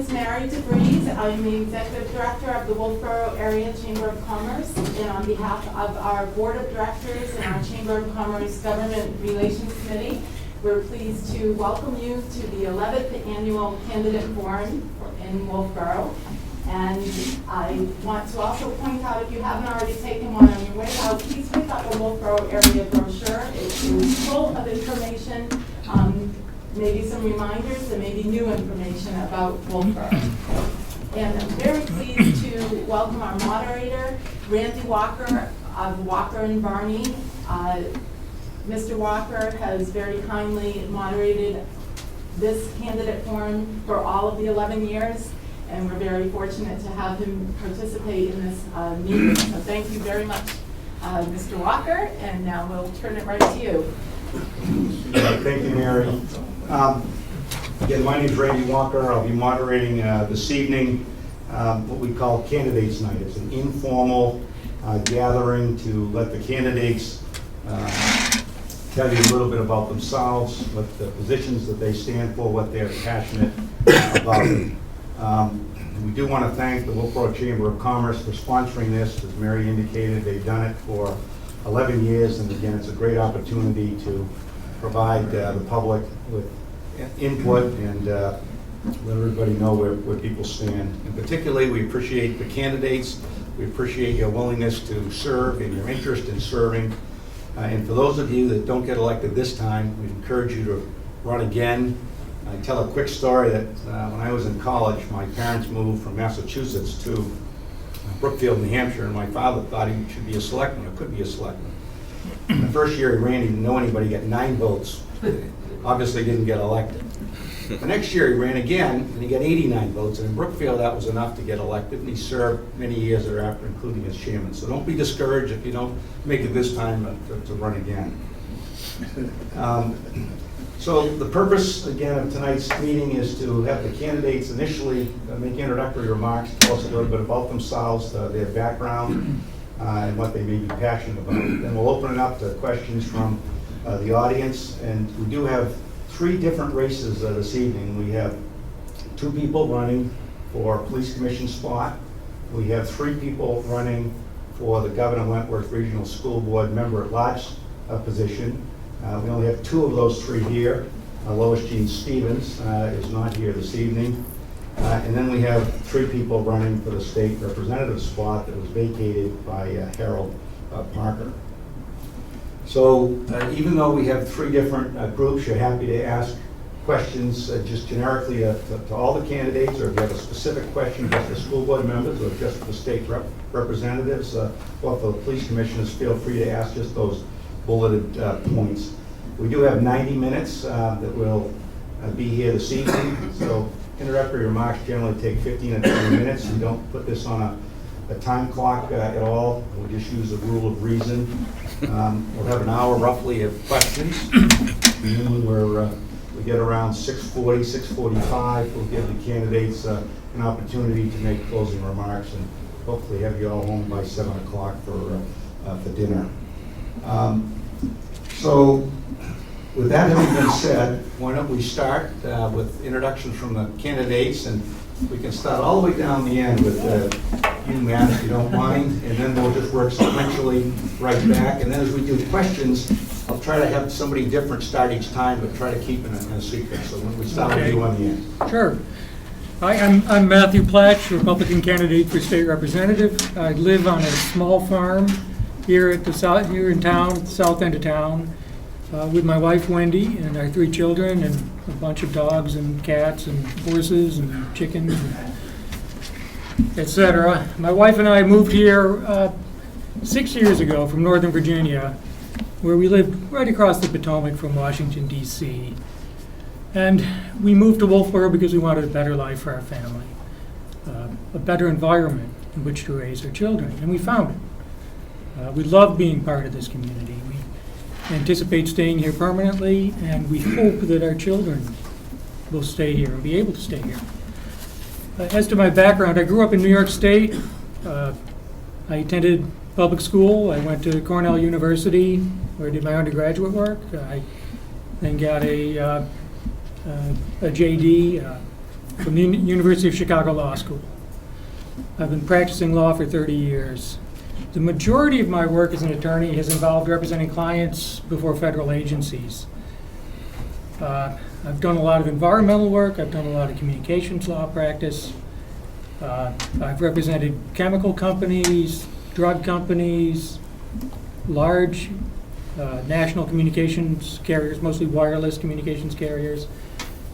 is Mary DeVries. I'm the Executive Director of the Wolfeboro Area Chamber of Commerce, and on behalf of our Board of Directors and our Chamber of Commerce Government Relations Committee, we're pleased to welcome you to the 11th Annual Candidate Forum in Wolfeboro. And I want to also point out, if you haven't already taken one on your way out, please pick up a Wolfeboro area brochure. It is full of information, maybe some reminders, and maybe new information about Wolfeboro. And I'm very pleased to welcome our moderator, Randy Walker of Walker and Barney. Mr. Walker has very kindly moderated this candidate forum for all of the 11 years. And we're very fortunate to have him participate in this meeting. So thank you very much, Mr. Walker, and now we'll turn it right to you. Thank you, Mary. Again, my name is Randy Walker. I'll be moderating this evening what we call Candidates Night. It's an informal gathering to let the candidates tell you a little bit about themselves, what the positions that they stand for, what they're passionate about. We do want to thank the Wolfeboro Chamber of Commerce for sponsoring this. As Mary indicated, they've done it for 11 years, and again, it's a great opportunity to provide the public with input and let everybody know where people stand. And particularly, we appreciate the candidates. We appreciate your willingness to serve and your interest in serving. And for those of you that don't get elected this time, we encourage you to run again. I tell a quick story that when I was in college, my parents moved from Massachusetts to Brookfield, New Hampshire, and my father thought he should be a selectman or could be a selectman. In the first year he ran, he didn't know anybody, got 9 votes. Obviously didn't get elected. The next year he ran again, and he got 89 votes, and in Brookfield that was enough to get elected, and he served many years thereafter, including as chairman. So don't be discouraged if you don't make it this time to run again. So the purpose, again, of tonight's meeting is to have the candidates initially make introductory remarks, tell us a little bit about themselves, their background, and what they may be passionate about. Then we'll open it up to questions from the audience, and we do have 3 different races this evening. We have 2 people running for police commission spot. We have 3 people running for the Governor Wentworth Regional School Board member-at-large position. We only have 2 of those 3 here. Lois Jean Stevens is not here this evening. And then we have 3 people running for the state representative spot that was vacated by Harold Parker. So even though we have 3 different groups, you're happy to ask questions just generically to all the candidates, or if you have a specific question just for school board members or just for the state representatives or for the police commissioners, feel free to ask just those bulleted points. We do have 90 minutes that will be here this evening. So introductory remarks generally take 15 to 20 minutes. We don't put this on a time clock at all. We just use the rule of reason. We'll have an hour roughly of questions. And then when we get around 6:40, 6:45, we'll give the candidates an opportunity to make closing remarks and hopefully have you all home by 7 o'clock for dinner. So with that having been said, why don't we start with introductions from the candidates, and we can start all the way down the end with you, Matt, if you don't mind, and then we'll just work sequentially right back. And then as we do questions, I'll try to have somebody different start each time, but try to keep it in a sequence. So when we start with you on the end. Sure. Hi, I'm Mathew Plache, Republican candidate for state representative. I live on a small farm here at here in town, at the south end of town, with my wife Wendy and our 3 children and a bunch of dogs and cats and horses and chickens, etc. My wife and I moved here 6 years ago from Northern Virginia, where we lived right across the Potomac from Washington, D.C. And we moved to Wolfeboro because we wanted a better life for our family, a better environment in which to raise our children, and we found it. We love being part of this community. We anticipate staying here permanently, and we hope that our children will stay here and be able to stay here. As to my background, I grew up in New York State. I attended public school. I went to Cornell University, where I did my undergraduate work. I then got a JD from the University of Chicago Law School. I've been practicing law for 30 years. The majority of my work as an attorney has involved representing clients before federal agencies. I've done a lot of environmental work. I've done a lot of communications law practice. I've represented chemical companies, drug companies, large national communications carriers, mostly wireless communications carriers.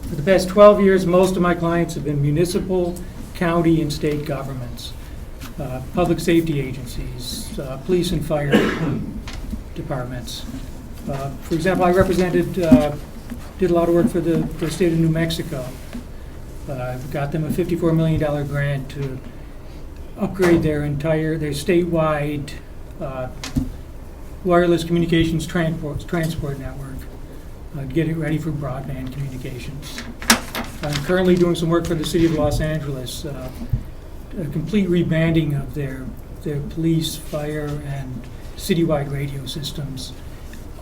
For the past 12 years, most of my clients have been municipal, county, and state governments, public safety agencies, police and fire departments. For example, I represented, did a lot of work for the state of New Mexico. Got them a $54 million grant to upgrade their statewide wireless communications transport network, to get it ready for broadband communications. I'm currently doing some work for the city of Los Angeles, a complete rebanding of their police, fire, and citywide radio systems,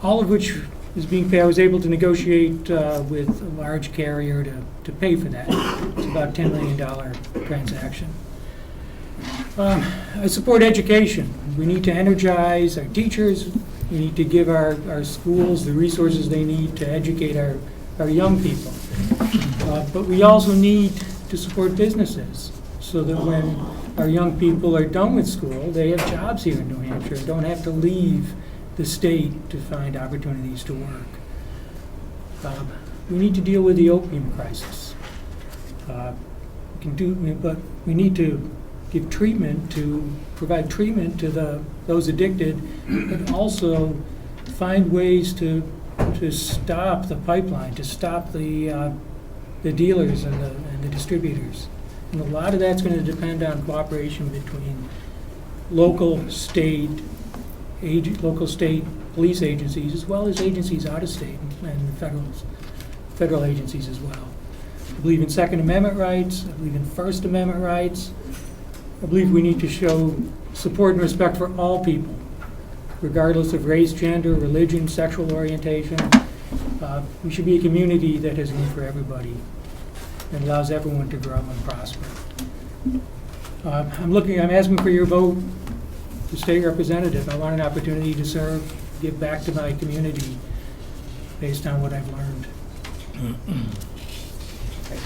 all of which is being paid. I was able to negotiate with a large carrier to pay for that. It's about a $10 million transaction. I support education. We need to energize our teachers. We need to give our schools the resources they need to educate our young people. But we also need to support businesses so that when our young people are done with school, they have jobs here in New Hampshire and don't have to leave the state to find opportunities to work. We need to deal with the opium crisis. But we need to give treatment provide treatment to those addicted, but also find ways to stop the pipeline, to stop the dealers and the distributors. And a lot of that's going to depend on cooperation between local state police agencies, as well as agencies out of state and federal agencies as well. I believe in Second Amendment rights. I believe in First Amendment rights. I believe we need to show support and respect for all people, regardless of race, gender, religion, sexual orientation. We should be a community that has room for everybody and allows everyone to grow and prosper. I'm asking for your vote for state representative. I want an opportunity to serve, give back to my community based on what I've learned.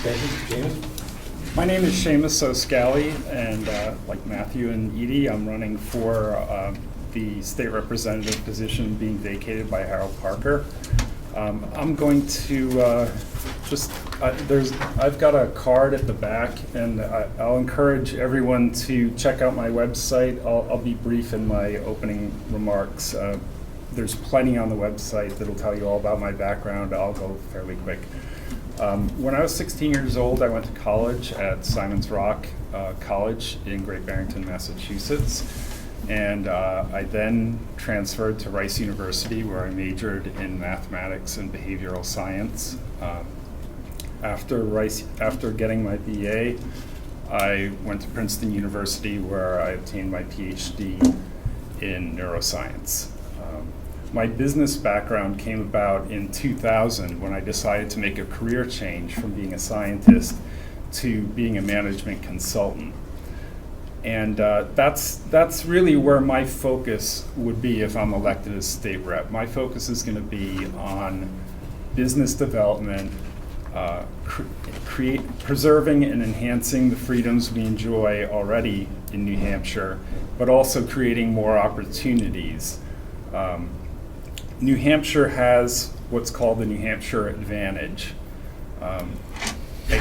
Thank you. James? My name is Seamas Scalaidhe, and like Mathew and Edith, I'm running for the state representative position being vacated by Harold Parker. I'm going to I've got a card at the back, and I'll encourage everyone to check out my website. I'll be brief in my opening remarks. There's plenty on the website that'll tell you all about my background. I'll go fairly quick. When I was 16 years old, I went to college at Simon's Rock College in Great Barrington, Massachusetts. And I then transferred to Rice University, where I majored in mathematics and behavioral science. After getting my BA, I went to Princeton University, where I obtained my PhD in neuroscience. My business background came about in 2000 when I decided to make a career change from being a scientist to being a management consultant. And that's really where my focus would be if I'm elected as state rep. My focus is going to be on business development, preserving and enhancing the freedoms we enjoy already in New Hampshire, but also creating more opportunities. New Hampshire has what's called the New Hampshire advantage. I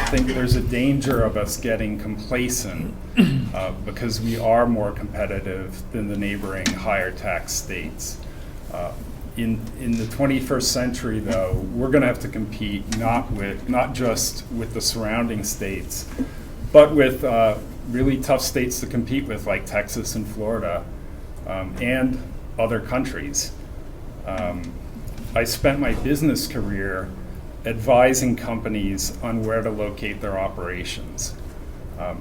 think there's a danger of us getting complacent because we are more competitive than the neighboring higher tax states. In the 21st century, though, we're going to have to compete not just with the surrounding states, but with really tough states to compete with, like Texas and Florida, and other countries. I spent my business career advising companies on where to locate their operations.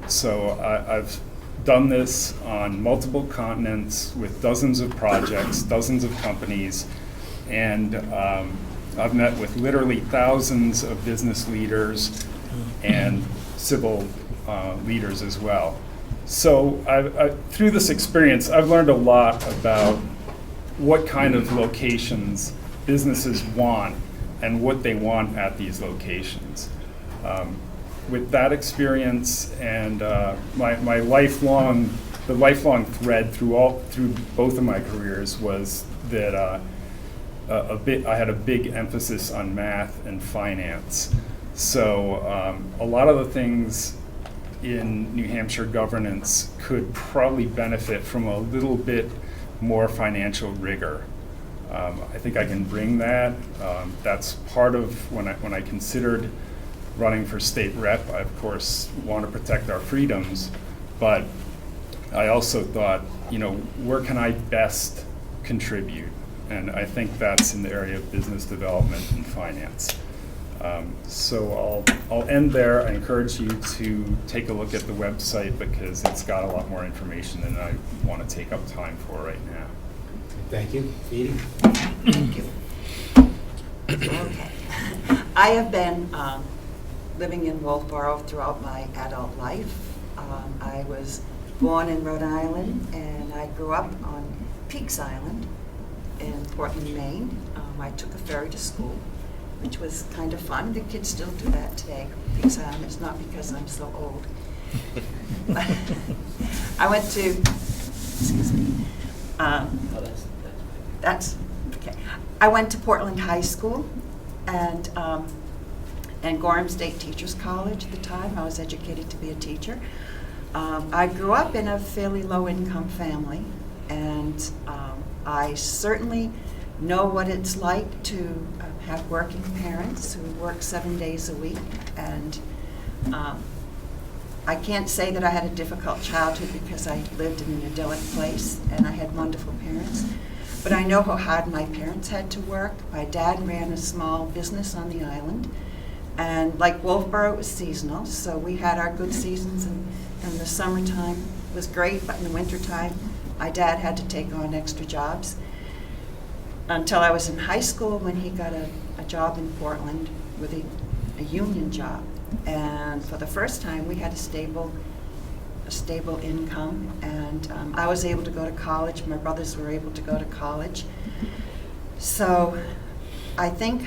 So I've done this on multiple continents with dozens of projects, dozens of companies, and I've met with literally thousands of business leaders and civil leaders as well. So through this experience, I've learned a lot about what kind of locations businesses want and what they want at these locations. With that experience and my lifelong thread through both of my careers was that I had a big emphasis on math and finance. So a lot of the things in New Hampshire governance could probably benefit from a little bit more financial rigor. I think I can bring that. That's part of when I considered running for state rep. I of course want to protect our freedoms, but I also thought, where can I best contribute? And I think that's in the area of business development and finance. So I'll end there. I encourage you to take a look at the website because it's got a lot more information than I want to take up time for right now. Thank you. Edith? Thank you. Okay. I have been living in Wolfeboro throughout my adult life. I was born in Rhode Island, and I grew up on Peaks Island in Portland, Maine. I took a ferry to school, which was kind of fun. The kids still do that today. Peaks Island. It's not because I'm so old. I went to, excuse me. That's okay. I went to Portland High School and Gorham State Teachers College at the time. I was educated to be a teacher. I grew up in a fairly low-income family, and I certainly know what it's like to have working parents who work 7 days a week. And I can't say that I had a difficult childhood because I lived in an idyllic place and I had wonderful parents. But I know how hard my parents had to work. My dad ran a small business on the island. And like Wolfeboro, it was seasonal. So we had our good seasons, and the summertime was great, but in the wintertime, my dad had to take on extra jobs. Until I was in high school when he got a job in Portland with a union job. And for the first time, we had a stable income, and I was able to go to college. My brothers were able to go to college. So I think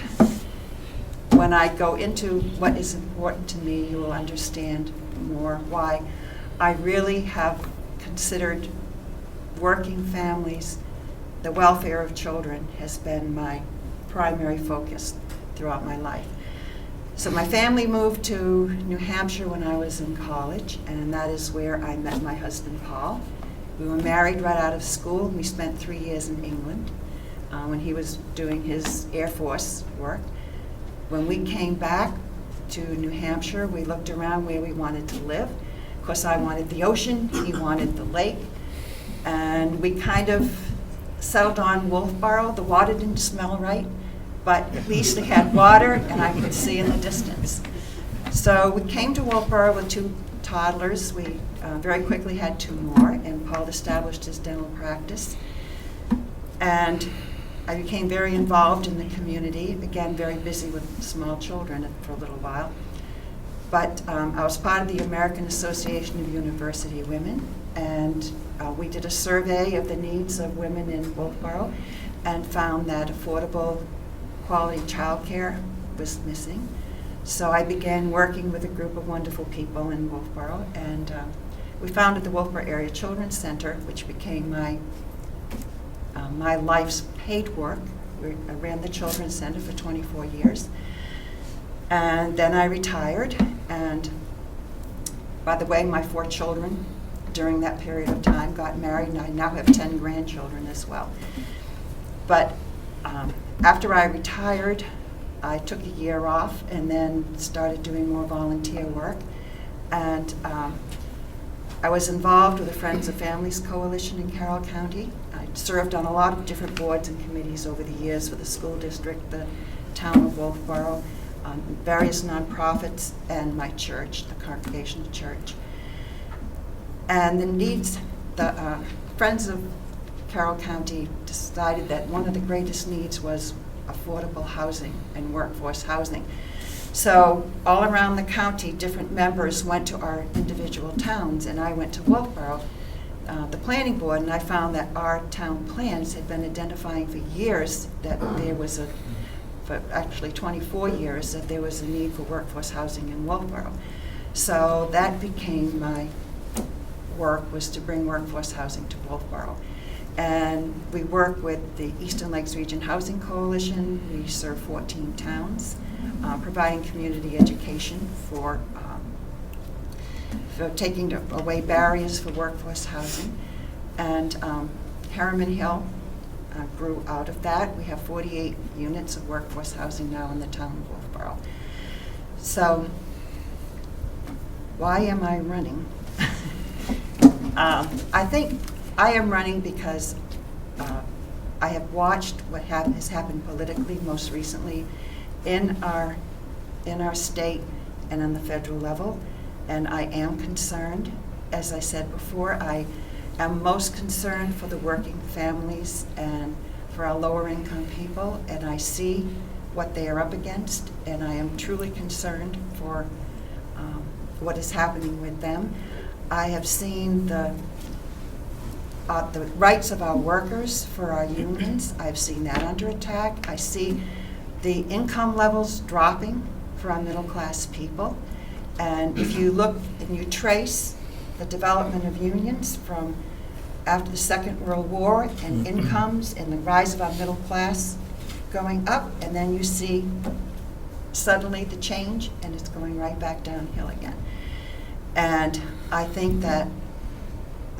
when I go into what is important to me, you will understand more why I really have considered working families. The welfare of children has been my primary focus throughout my life. So my family moved to New Hampshire when I was in college, and that is where I met my husband, Paul. We were married right out of school. We spent 3 years in England when he was doing his Air Force work. When we came back to New Hampshire, we looked around where we wanted to live. Of course, I wanted the ocean, he wanted the lake, and we kind of settled on Wolfeboro. The water didn't smell right, but at least it had water and I could see in the distance. So we came to Wolfeboro with 2 toddlers. We very quickly had 2 more, and Paul established his dental practice. And I became very involved in the community, again, very busy with small children for a little while. But I was part of the American Association of University Women, and we did a survey of the needs of women in Wolfeboro and found that affordable quality childcare was missing. So I began working with a group of wonderful people in Wolfeboro, and we founded the Wolfeboro Area Children's Center, which became my life's paid work. I ran the Children's Center for 24 years. And then I retired, and by the way, my 4 children during that period of time got married, and I now have 10 grandchildren as well. But after I retired, I took a year off and then started doing more volunteer work. And I was involved with the Friends of Families Coalition in Carroll County. I served on a lot of different boards and committees over the years for the school district, the town of Wolfeboro, various nonprofits, and my church, the Congregational Church. And the Friends of Carroll County decided that one of the greatest needs was affordable housing and workforce housing. So all around the county, different members went to our individual towns, and I went to Wolfeboro, the planning board, and I found that our town plans had been identifying for years that there was for actually 24 years, that there was a need for workforce housing in Wolfeboro. So that became my work, was to bring workforce housing to Wolfeboro. And we work with the Eastern Lakes Region Housing Coalition. We serve 14 towns, providing community education for taking away barriers for workforce housing. And Harriman Hill grew out of that. We have 48 units of workforce housing now in the town of Wolfeboro. So why am I running? I think I am running because I have watched what has happened politically most recently in our state and on the federal level, and I am concerned. As I said before, I am most concerned for the working families and for our lower income people, and I see what they are up against, and I am truly concerned for what is happening with them. I have seen the rights of our workers for our unions. I've seen that under attack. I see the income levels dropping for our middle class people. And if you look and you trace the development of unions from after the Second World War and incomes and the rise of our middle class going up, and then you see suddenly the change and it's going right back downhill again. And I think that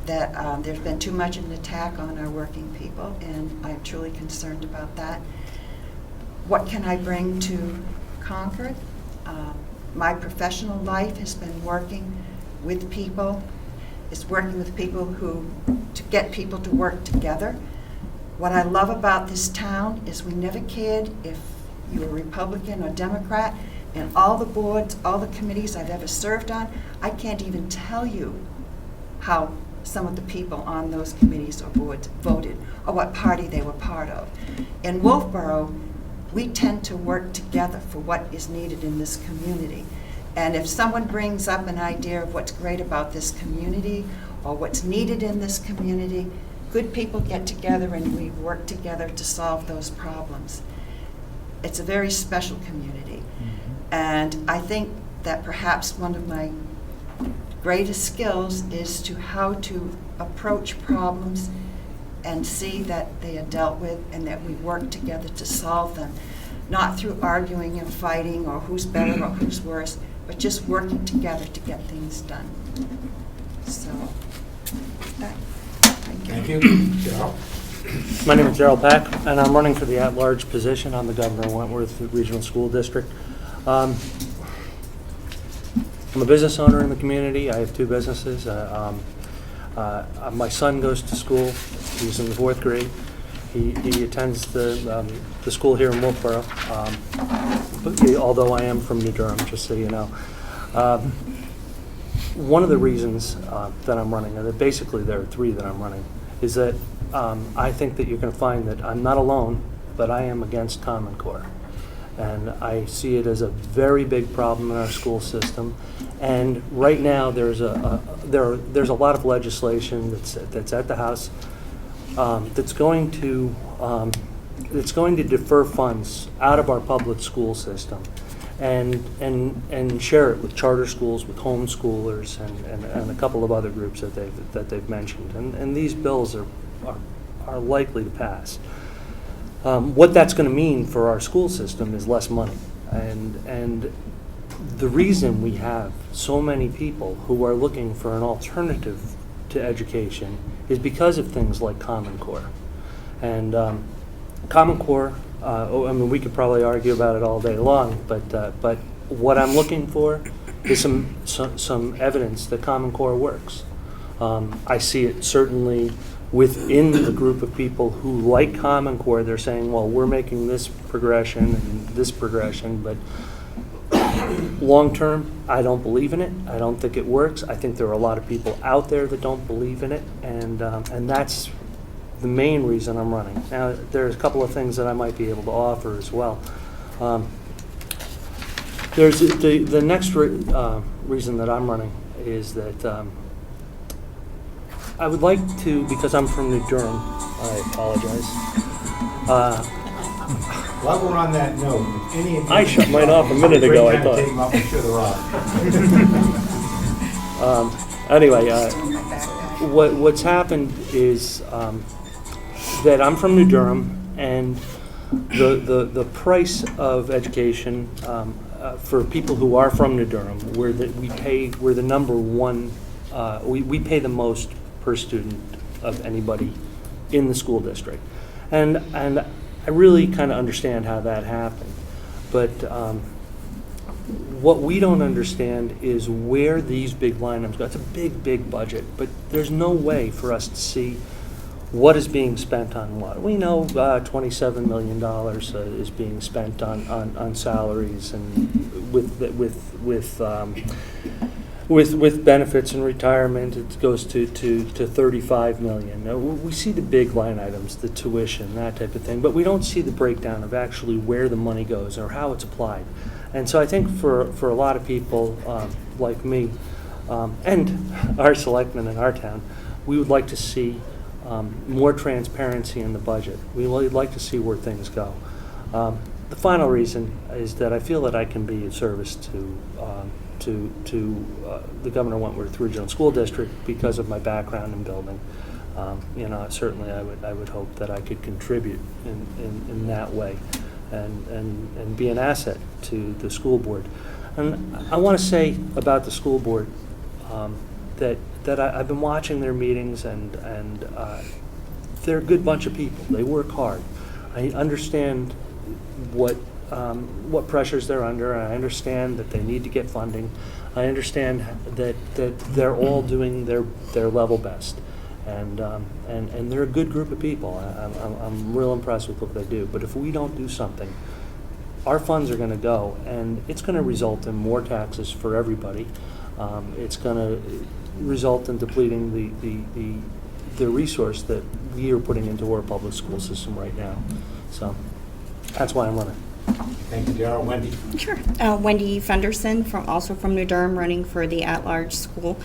there's been too much of an attack on our working people, and I'm truly concerned about that. What can I bring to Concord? My professional life has been working with people. It's working with people to get people to work together. What I love about this town is we never cared if you were Republican or Democrat, and all the boards, all the committees I've ever served on, I can't even tell you how some of the people on those committees or boards voted or what party they were part of. In Wolfeboro, we tend to work together for what is needed in this community. And if someone brings up an idea of what's great about this community or what's needed in this community, good people get together and we work together to solve those problems. It's a very special community. And I think that perhaps one of my greatest skills is how to approach problems and see that they are dealt with and that we work together to solve them, not through arguing and fighting or who's better or who's worse, but just working together to get things done. So, thank you. Darrell? My name is Darrell Pack, and I'm running for the at-large position on the Governor Wentworth Regional School District. I'm a business owner in the community. I have two businesses. My son goes to school. He's in the 4th grade. He attends the school here in Wolfeboro, although I am from New Durham, just so you know. One of the reasons that I'm running, and basically there are 3 that I'm running, is that I think that you're going to find that I'm not alone, but I am against Common Core. And I see it as a very big problem in our school system. And right now, there's a lot of legislation that's at the House that's going to defer funds out of our public school system and share it with charter schools, with homeschoolers, and a couple of other groups that they've mentioned. And these bills are likely to pass. What that's going to mean for our school system is less money. And the reason we have so many people who are looking for an alternative to education is because of things like Common Core. And Common Core, we could probably argue about it all day long, but what I'm looking for is some evidence that Common Core works. I see it certainly within the group of people who like Common Core. They're saying, well, we're making this progression and this progression, but long term, I don't believe in it. I don't think it works. I think there are a lot of people out there that don't believe in it, and that's the main reason I'm running. Now, there's a couple of things that I might be able to offer as well. There's the next reason that I'm running is that I would like to, because I'm from New Durham, I apologize. While we're on that note, if any of you... I shut mine off a minute ago, I thought. Take them off and shut her off. Anyway, what's happened is that I'm from New Durham, and the price of education for people who are from New Durham, we're the number one. We pay the most per student of anybody in the school district, and I really kind of understand how that happened, but what we don't understand is where these big line items go. It's a big budget, but there's no way for us to see what is being spent on what. We know $27 million is being spent on salaries and with benefits and retirement. It goes to $35 million. Now, we see the big line items, the tuition, that type of thing, but we don't see the breakdown of actually where the money goes or how it's applied. And so I think for a lot of people like me and our selectmen in our town, we would like to see more transparency in the budget. We would like to see where things go. The final reason is that I feel that I can be of service to the Governor Wentworth Regional School District because of my background in building. Certainly I would hope that I could contribute in that way and be an asset to the school board. And I want to say about the school board that I've been watching their meetings, and they're a good bunch of people. They work hard. I understand what pressures they're under. I understand that they need to get funding. I understand that they're all doing their level best, and they're a good group of people. I'm real impressed with what they do. But if we don't do something, our funds are going to go, and it's going to result in more taxes for everybody. It's going to result in depleting the resource that we are putting into our public school system right now. So that's why I'm running. Thank you, Darrell. Wendy? Sure. Wendy Fenderson, also from New Durham, running for the at-large school,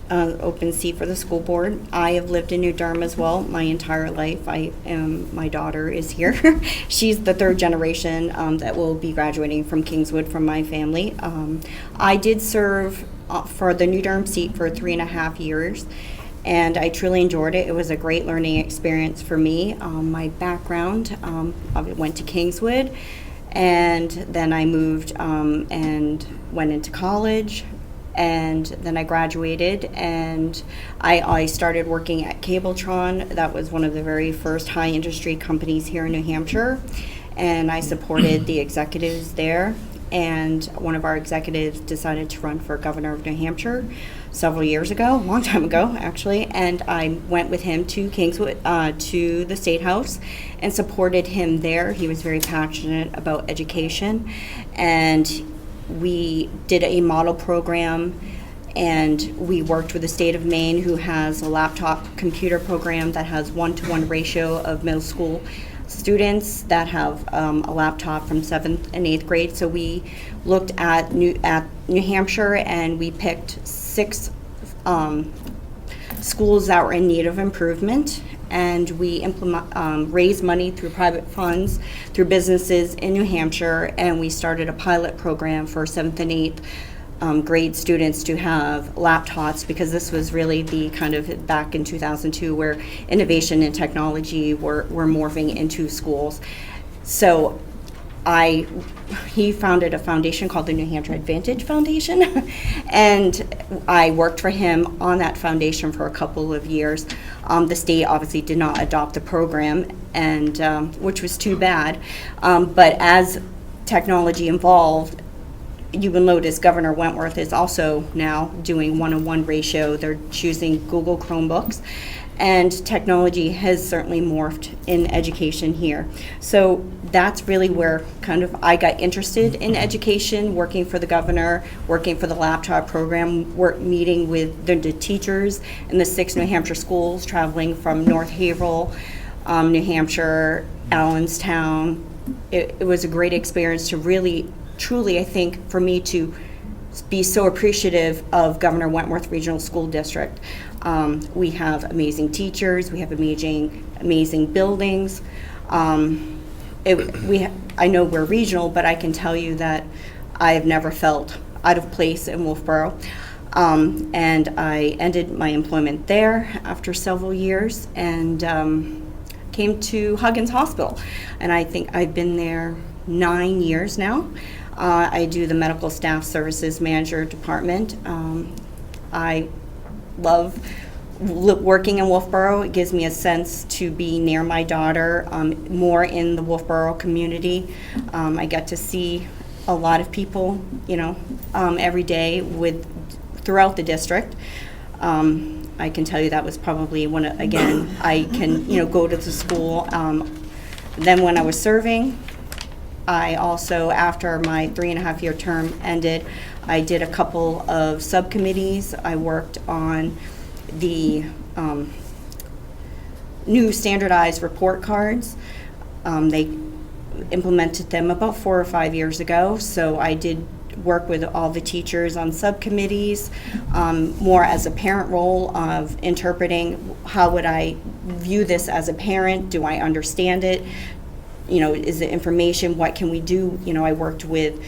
open seat for the school board. I have lived in New Durham as well my entire life. My daughter is here. She's the third generation that will be graduating from Kingswood from my family. I did serve for the New Durham seat for 3.5 years, and I truly enjoyed it. It was a great learning experience for me. My background, I went to Kingswood, and then I moved and went into college, and then I graduated, and I started working at Cabletron. That was one of the very first high industry companies here in New Hampshire, and I supported the executives there. And one of our executives decided to run for governor of New Hampshire several years ago, a long time ago actually, and I went with him to Kingswood, to the State House, and supported him there. He was very passionate about education, and we did a model program, and we worked with the state of Maine, who has a laptop computer program that has 1-to-1 ratio of middle school students that have a laptop from 7th and 8th grade. So we looked at New Hampshire, and we picked 6 schools that were in need of improvement, and we raised money through private funds, through businesses in New Hampshire, and we started a pilot program for 7th and 8th grade students to have laptops, because this was really the kind of back in 2002 where innovation and technology were morphing into schools. So he founded a foundation called the New Hampshire Advantage Foundation, and I worked for him on that foundation for a couple of years. The state obviously did not adopt the program, and which was too bad. But as technology evolved, you will notice Governor Wentworth is also now doing 1-to-1 ratio. They're choosing Google Chromebooks, and technology has certainly morphed in education here. So that's really where kind of I got interested in education, working for the governor, working for the laptop program, meeting with the teachers in the 6 New Hampshire schools, traveling from North Haverhill, New Hampshire, Allenstown. It was a great experience to really truly, I think, for me to be so appreciative of Governor Wentworth Regional School District. We have amazing teachers, we have amazing buildings. I know we're regional, but I can tell you that I have never felt out of place in Wolfeboro. And I ended my employment there after several years and came to Huggins Hospital. And I think I've been there 9 years now. I do the Medical Staff Services Manager department. I love working in Wolfeboro. It gives me a sense to be near my daughter, more in the Wolfeboro community. I get to see a lot of people, every day throughout the district. I can tell you that was probably I can, go to the school. Then when I was serving, I also, after my 3.5-year term ended, I did a couple of subcommittees. I worked on the new standardized report cards. They implemented them about 4 or 5 years ago, so I did work with all the teachers on subcommittees, more as a parent role of interpreting how would I view this as a parent, do I understand it, is it information, what can we do? I worked with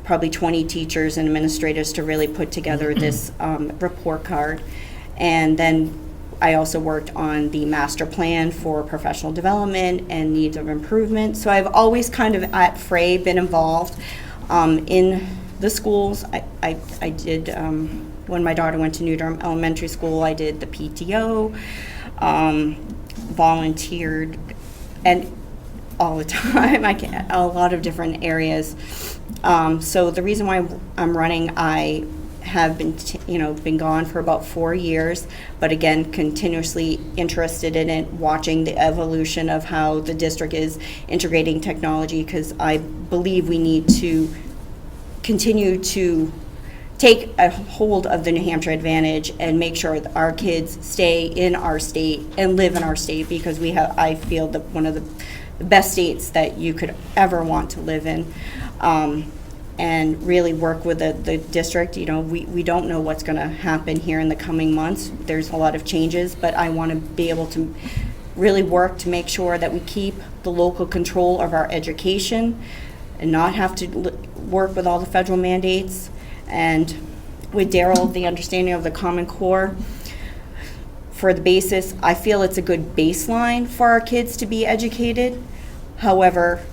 probably 20 teachers and administrators to really put together this report card. And then I also worked on the master plan for professional development and needs of improvement. So I've always kind of at Frey been involved in the schools. I did, when my daughter went to New Durham Elementary School, I did the PTO, volunteered, and all the time, a lot of different areas. So the reason why I'm running, I have been, been gone for about 4 years, but again, continuously interested in it, watching the evolution of how the district is integrating technology, because I believe we need to continue to take a hold of the New Hampshire advantage and make sure that our kids stay in our state and live in our state, because I feel that one of the best states that you could ever want to live in. And really work with the district. We don't know what's going to happen here in the coming months. There's a lot of changes, but I want to be able to really work to make sure that we keep the local control of our education and not have to work with all the federal mandates. And with Darrell, the understanding of the Common Core for the basis, I feel it's a good baseline for our kids to be educated. However,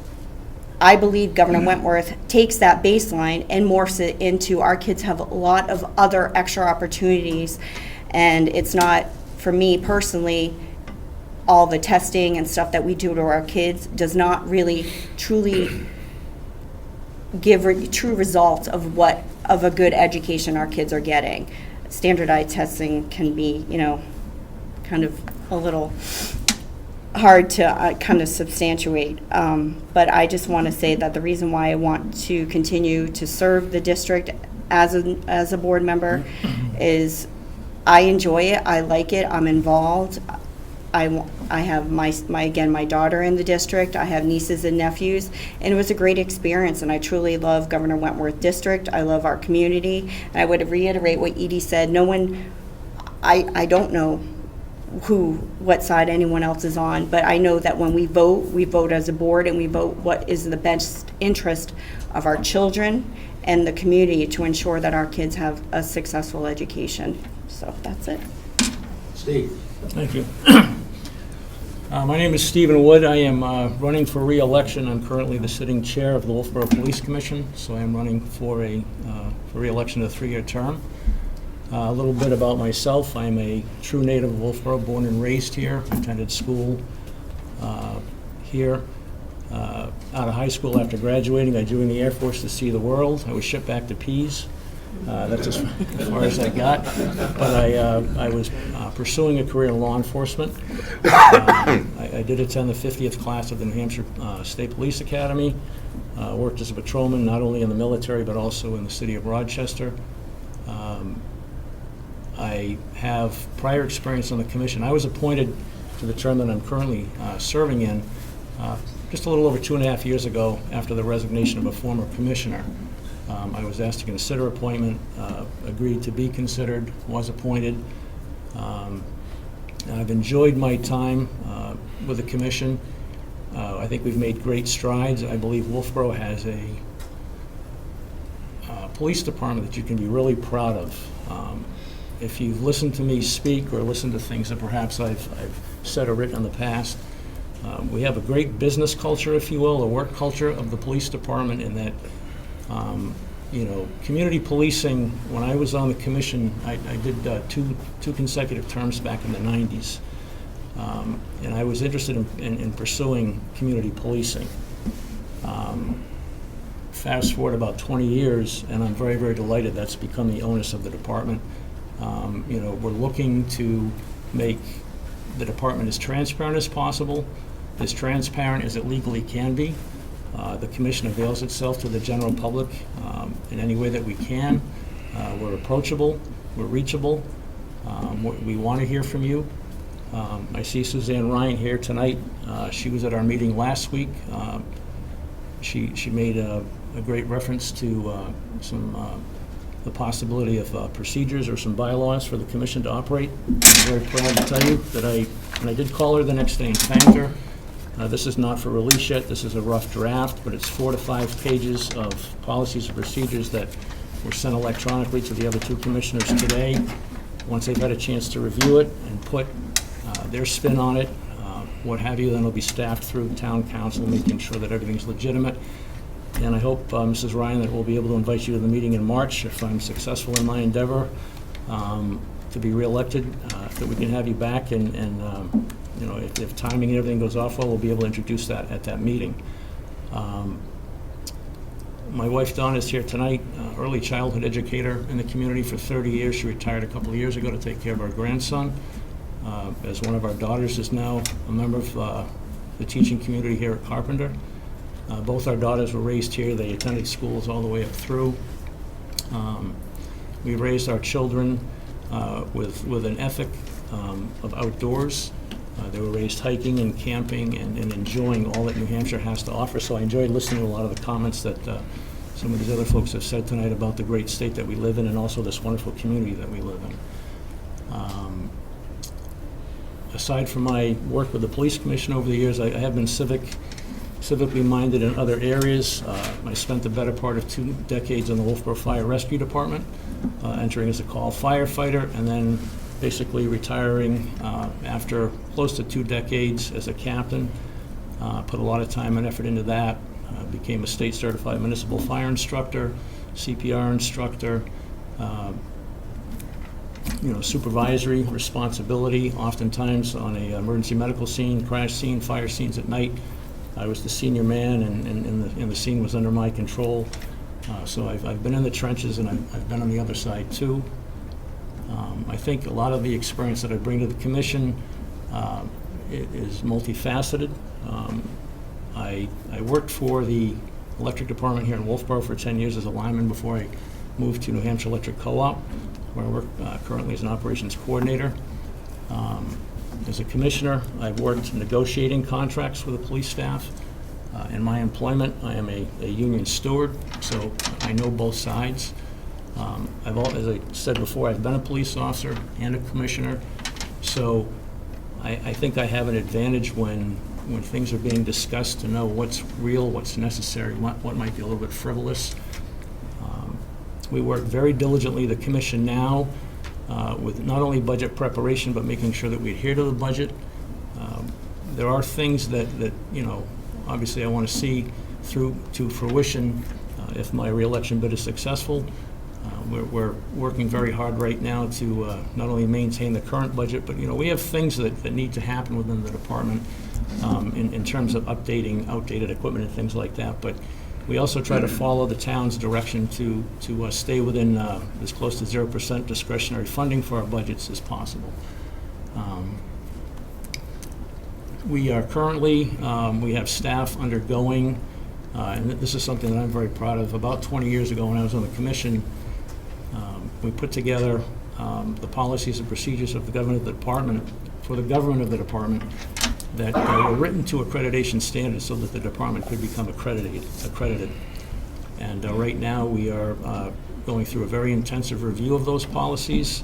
I believe Governor Wentworth takes that baseline and morphs it into our kids have a lot of other extra opportunities. And it's not, for me personally, all the testing and stuff that we do to our kids does not really truly give true results of a good education our kids are getting. Standardized testing can be, kind of a little hard to kind of substantiate, but I just want to say that the reason why I want to continue to serve the district as a board member is I enjoy it, I like it, I'm involved. I have my daughter in the district, I have nieces and nephews, and it was a great experience, and I truly love Governor Wentworth District, I love our community, and I would reiterate what Edie said, I don't know what side anyone else is on, but I know that when we vote as a board, and we vote what is in the best interest of our children and the community to ensure that our kids have a successful education. So that's it. Steve. Thank you. My name is Stephen Wood. I am running for re-election. I'm currently the sitting chair of the Wolfeboro Police Commission, so I am running for re-election to a 3-year term. A little bit about myself. I'm a true native of Wolfeboro, born and raised here, attended school here. Out of high school after graduating, I joined the Air Force to see the world. I was shipped back to Pease. That's as far as I got. But I was pursuing a career in law enforcement. I did attend the 50th class of the New Hampshire State Police Academy. Worked as a patrolman not only in the military but also in the city of Rochester. I have prior experience on the commission. I was appointed to the term that I'm currently serving in just a little over 2.5 years ago, after the resignation of a former commissioner, I was asked to consider appointment, agreed to be considered, was appointed. And I've enjoyed my time with the commission. I think we've made great strides. I believe Wolfeboro has a police department that you can be really proud of. If you've listened to me speak or listened to things that perhaps I've said or written in the past, we have a great business culture, if you will, a work culture of the police department, in that, community policing. When I was on the commission, I did two consecutive terms back in the 90s. And I was interested in pursuing community policing. Fast forward about 20 years, and I'm very, very delighted that's become the onus of the department. We're looking to make the department as transparent as possible, as transparent as it legally can be. The commission avails itself to the general public in any way that we can. We're approachable, we're reachable. We want to hear from you. I see Suzanne Ryan here tonight. She was at our meeting last week. She made a great reference to the possibility of procedures or some bylaws for the commission to operate. I'm very proud to tell you that I did call her the next day and thanked her. This is not for release yet. This is a rough draft, but it's 4 to 5 pages of policies and procedures that were sent electronically to the other two commissioners today. Once they've had a chance to review it and put their spin on it, what have you, then it'll be staffed through town council, making sure that everything's legitimate. And I hope, Mrs. Ryan, that we'll be able to invite you to the meeting in March if I'm successful in my endeavor to be reelected, that we can have you back, and if timing and everything goes off well, we'll be able to introduce that at that meeting. My wife Dawn is here tonight, early childhood educator in the community for 30 years. She retired a couple of years ago to take care of our grandson. As one of our daughters is now a member of the teaching community here at Carpenter. Both our daughters were raised here. They attended schools all the way up through. We raised our children with an ethic of outdoors. They were raised hiking and camping and enjoying all that New Hampshire has to offer. So I enjoyed listening to a lot of the comments that some of these other folks have said tonight about the great state that we live in and also this wonderful community that we live in. Aside from my work with the police commission over the years, I have been civically minded in other areas. I spent the better part of 2 decades in the Wolfeboro Fire Rescue Department, entering as a call firefighter, and then basically retiring after close to 2 decades as a captain. Put a lot of time and effort into that. Became a state certified municipal fire instructor, CPR instructor, supervisory responsibility, oftentimes on a emergency medical scene, crash scene, fire scenes at night. I was the senior man, and the scene was under my control. So I've been in the trenches, and I've been on the other side too. I think a lot of the experience that I bring to the commission is multifaceted. I worked for the electric department here in Wolfeboro for 10 years as a lineman before I moved to New Hampshire Electric Co-op, where I work currently as an operations coordinator. As a commissioner, I've worked negotiating contracts with the police staff. In my employment, I am a union steward, so I know both sides. As I said before, I've been a police officer and a commissioner, so I think I have an advantage when things are being discussed to know what's real, what's necessary, what might be a little bit frivolous. We work very diligently, the commission now, with not only budget preparation, but making sure that we adhere to the budget. There are things that obviously I want to see through to fruition if my reelection bid is successful. We're working very hard right now to not only maintain the current budget, but we have things that need to happen within the department in terms of updating outdated equipment and things like that. But we also try to follow the town's direction to stay within as close to 0% discretionary funding for our budgets as possible. We are currently, we have staff undergoing, and this is something that I'm very proud of. About 20 years ago when I was on the commission, we put together the policies and procedures of the government of the department, for the government of the department, that were written to accreditation standards so that the department could become accredited. And right now, we are going through a very intensive review of those policies.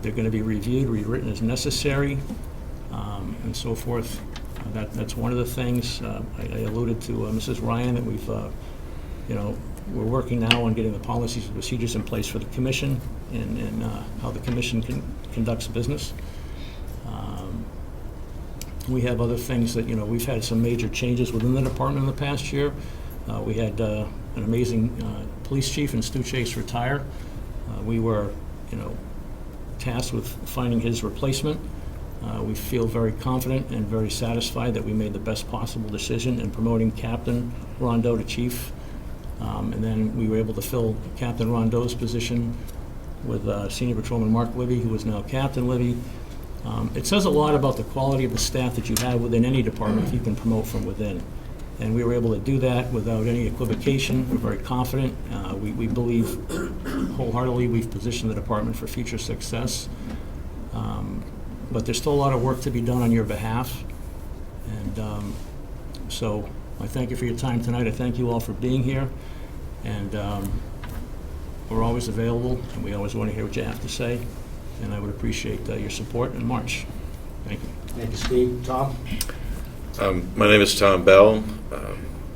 They're going to be reviewed, rewritten as necessary, and so forth. That's one of the things. I alluded to Mrs. Ryan that we've, we're working now on getting the policies and procedures in place for the commission and how the commission conducts business. We have other things that, we've had some major changes within the department in the past year. We had an amazing police chief in Stu Chase retire. We were, tasked with finding his replacement. We feel very confident and very satisfied that we made the best possible decision in promoting Captain Rondeau to chief. And then we were able to fill Captain Rondeau's position with Senior Patrolman Mark Libby, who is now Captain Libby. It says a lot about the quality of the staff that you have within any department if you can promote from within. And we were able to do that without any equivocation. We're very confident. We believe wholeheartedly we've positioned the department for future success. But there's still a lot of work to be done on your behalf. And so I thank you for your time tonight. I thank you all for being here. And we're always available, and we always want to hear what you have to say. And I would appreciate your support in March. Thank you. Thank you, Steve. Tom? My name is Tom Bell.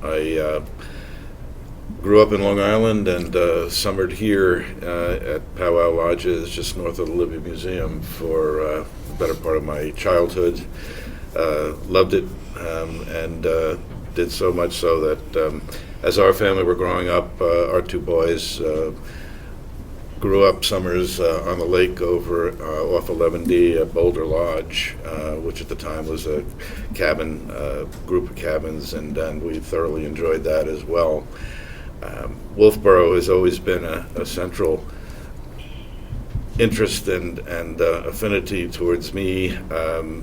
I grew up in Long Island and summered here at Powwow Lodges, just north of the Libby Museum, for the better part of my childhood. Loved it, and did so much so that as our family were growing up, our two boys grew up summers on the lake over off 11D at Boulder Lodge, which at the time was a cabin, group of cabins, and we thoroughly enjoyed that as well. Wolfeboro has always been a central interest and affinity towards me,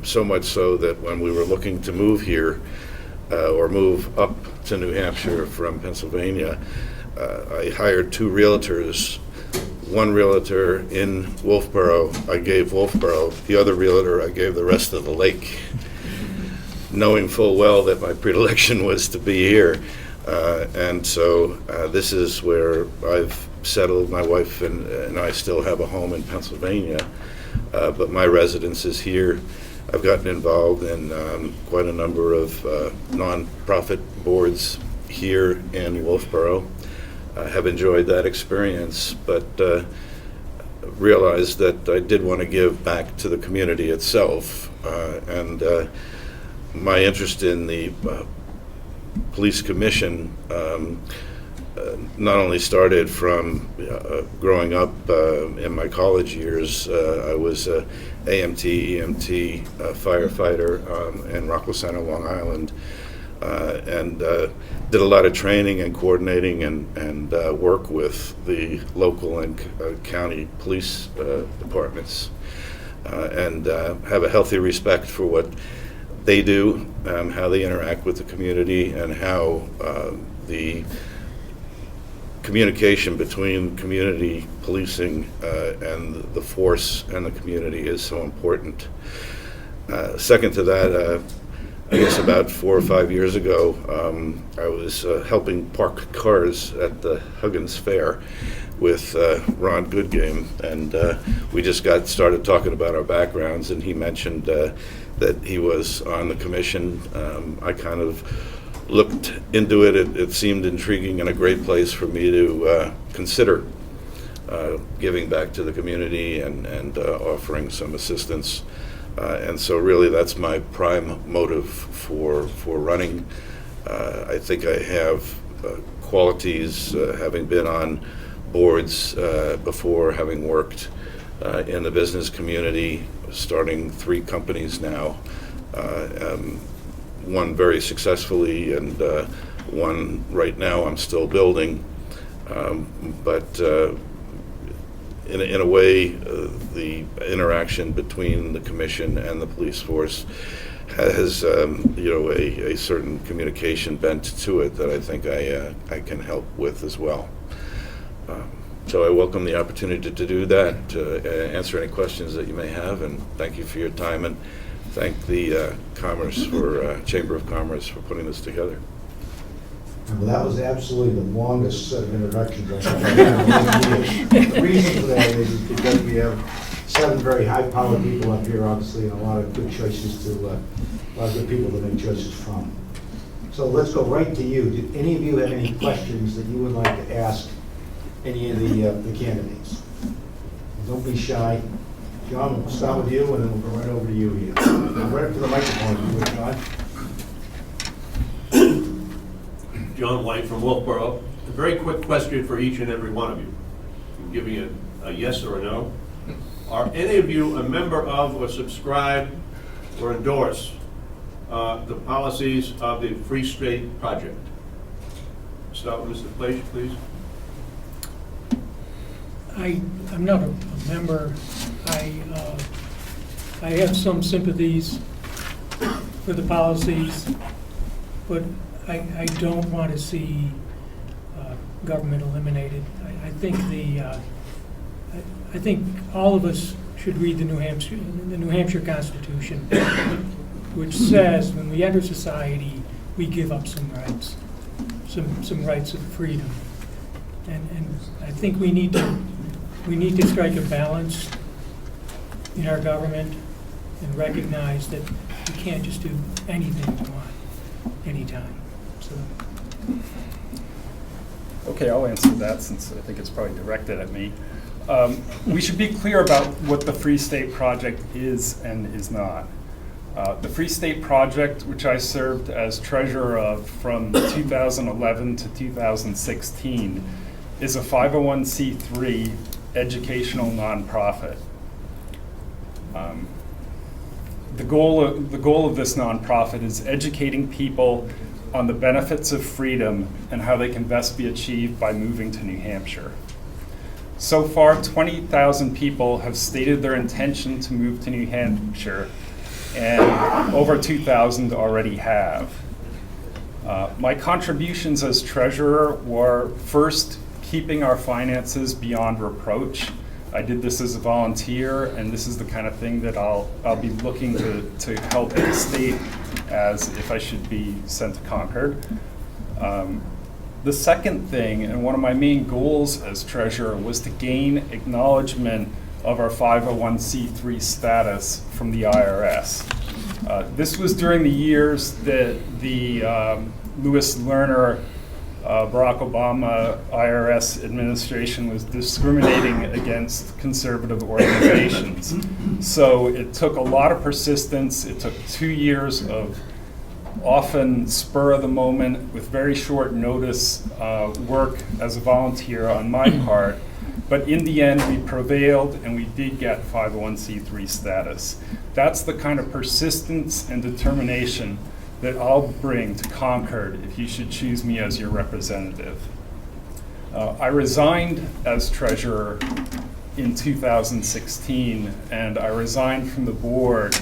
so much so that when we were looking to move here or move up to New Hampshire from Pennsylvania, I hired two realtors. One realtor in Wolfeboro, I gave Wolfeboro. The other realtor, I gave the rest of the lake, knowing full well that my predilection was to be here. And so this is where I've settled. My wife and I still have a home in Pennsylvania, but my residence is here. I've gotten involved in quite a number of nonprofit boards here in Wolfeboro. I have enjoyed that experience, but realized that I did want to give back to the community itself. And my interest in the police commission not only started from growing up in my college years. I was a AMT, EMT firefighter in Rockville Center, Long Island, and did a lot of training and coordinating and work with the local and county police departments, and have a healthy respect for what they do, how they interact with the community, and how the communication between community policing and the force and the community is so important. Second to that, I guess about 4 or 5 years ago, I was helping park cars at the Huggins Fair with Ron Goodgame, and we just got started talking about our backgrounds, and he mentioned that he was on the commission. I kind of looked into it. It seemed intriguing and a great place for me to consider giving back to the community and offering some assistance. And so really that's my prime motive for running. I think I have qualities, having been on boards before, having worked in the business community, starting 3 companies now, one very successfully and one right now I'm still building. But in a way, the interaction between the commission and the police force has, a certain communication bent to it that I think I can help with as well. So I welcome the opportunity to do that, to answer any questions that you may have, and thank you for your time. And thank the Chamber of Commerce for putting this together. Well, that was absolutely the longest set of introductions I've ever had. The reason for that is because we have 7 very high-powered people up here, obviously, and a lot of good choices to, a lot of good people to make choices from. So let's go right to you. Do any of you have any questions that you would like to ask any of the candidates? Don't be shy. John, we'll start with you, and then we'll go right over to you here. Right up to the microphone, if you would, John. John White from Wolfeboro. A very quick question for each and every one of you. I'm giving it a yes or a no. Are any of you a member of or subscribe or endorse the policies of the Free State Project? Start with Mr. Plache, please. I'm not a member. I have some sympathies for the policies, but I don't want to see government eliminated. I think all of us should read the New Hampshire Constitution, which says when we enter society, we give up some rights, some rights of freedom, and I think we need to strike a balance in our government and recognize that we can't just do anything we want anytime. So. Okay, I'll answer that since I think it's probably directed at me. We should be clear about what the Free State Project is and is not. The Free State Project, which I served as treasurer of from 2011 to 2016, is a 501c3 educational nonprofit. The goal of this nonprofit is educating people on the benefits of freedom and how they can best be achieved by moving to New Hampshire. So far, 20,000 people have stated their intention to move to New Hampshire, and over 2,000 already have. My contributions as treasurer were first keeping our finances beyond reproach. I did this as a volunteer, and this is the kind of thing that I'll be looking to help the state as if I should be sent to Concord. The second thing, and one of my main goals as treasurer, was to gain acknowledgement of our 501c3 status from the IRS. This was during the years that the Lewis Lerner Barack Obama IRS administration was discriminating against conservative organizations. So it took a lot of persistence. It took 2 years of often spur of the moment with very short notice work as a volunteer on my part. But in the end, we prevailed and we did get 501c3 status. That's the kind of persistence and determination that I'll bring to Concord if you should choose me as your representative. I resigned as treasurer in 2016, and I resigned from the board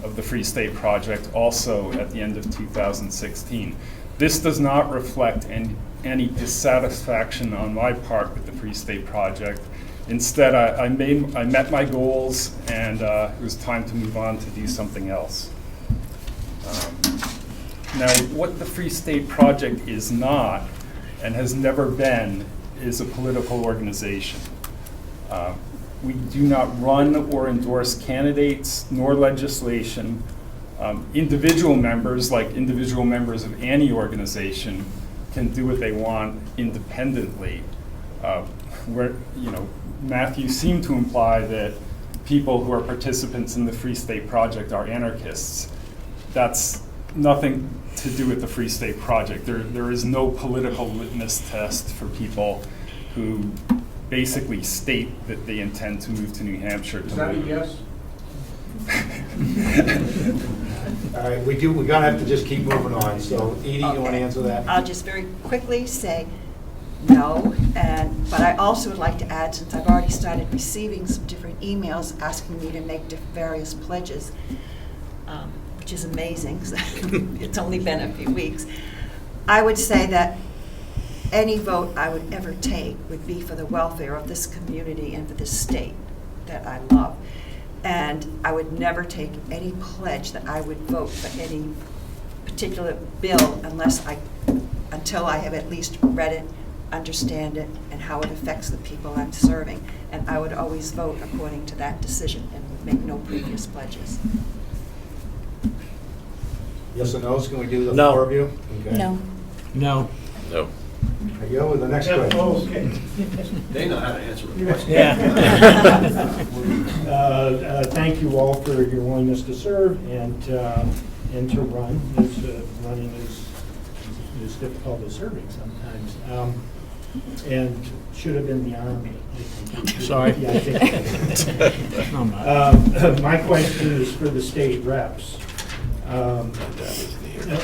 of the Free State Project also at the end of 2016. This does not reflect any dissatisfaction on my part with the Free State Project. Instead, I met my goals, and it was time to move on to do something else. Now, what the Free State Project is not, and has never been, is a political organization. We do not run or endorse candidates nor legislation. Individual members, like individual members of any organization, can do what they want independently. Mathew seemed to imply that people who are participants in the Free State Project are anarchists. That's nothing to do with the Free State Project. There is no political litmus test for people who basically state that they intend to move to New Hampshire. Is that a yes? All right, we're gonna have to just keep moving on. So, Edie, you want to answer that? I'll just very quickly say no, but I also would like to add, since I've already started receiving some different emails asking me to make various pledges, which is amazing. It's only been a few weeks. I would say that any vote I would ever take would be for the welfare of this community and for this state that I love. And I would never take any pledge that I would vote for any particular bill until I have at least read it, understand it, and how it affects the people I'm serving. And I would always vote according to that decision and would make no previous pledges. Yes or no's, can we do the No. four of you? Okay. No. No. No. I go with the next question. Okay. They know how to answer a question. Yeah. Thank you all for your willingness to serve and to run. Running is difficult as serving sometimes. And should have been the Army. Sorry. Yeah, I think. No, I'm not. My question is for the state reps.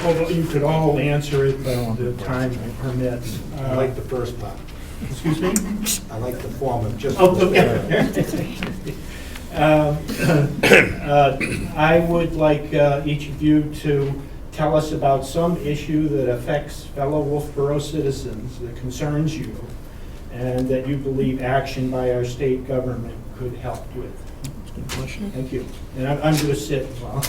Although you could all answer it, but the time permits. I like the first part. Excuse me? I like the form of just. Oh, okay. I would like each of you to tell us about some issue that affects fellow Wolfeboro citizens, that concerns you, and that you believe action by our state government could help with. That's a good question. Thank you. And I'm going to sit as well.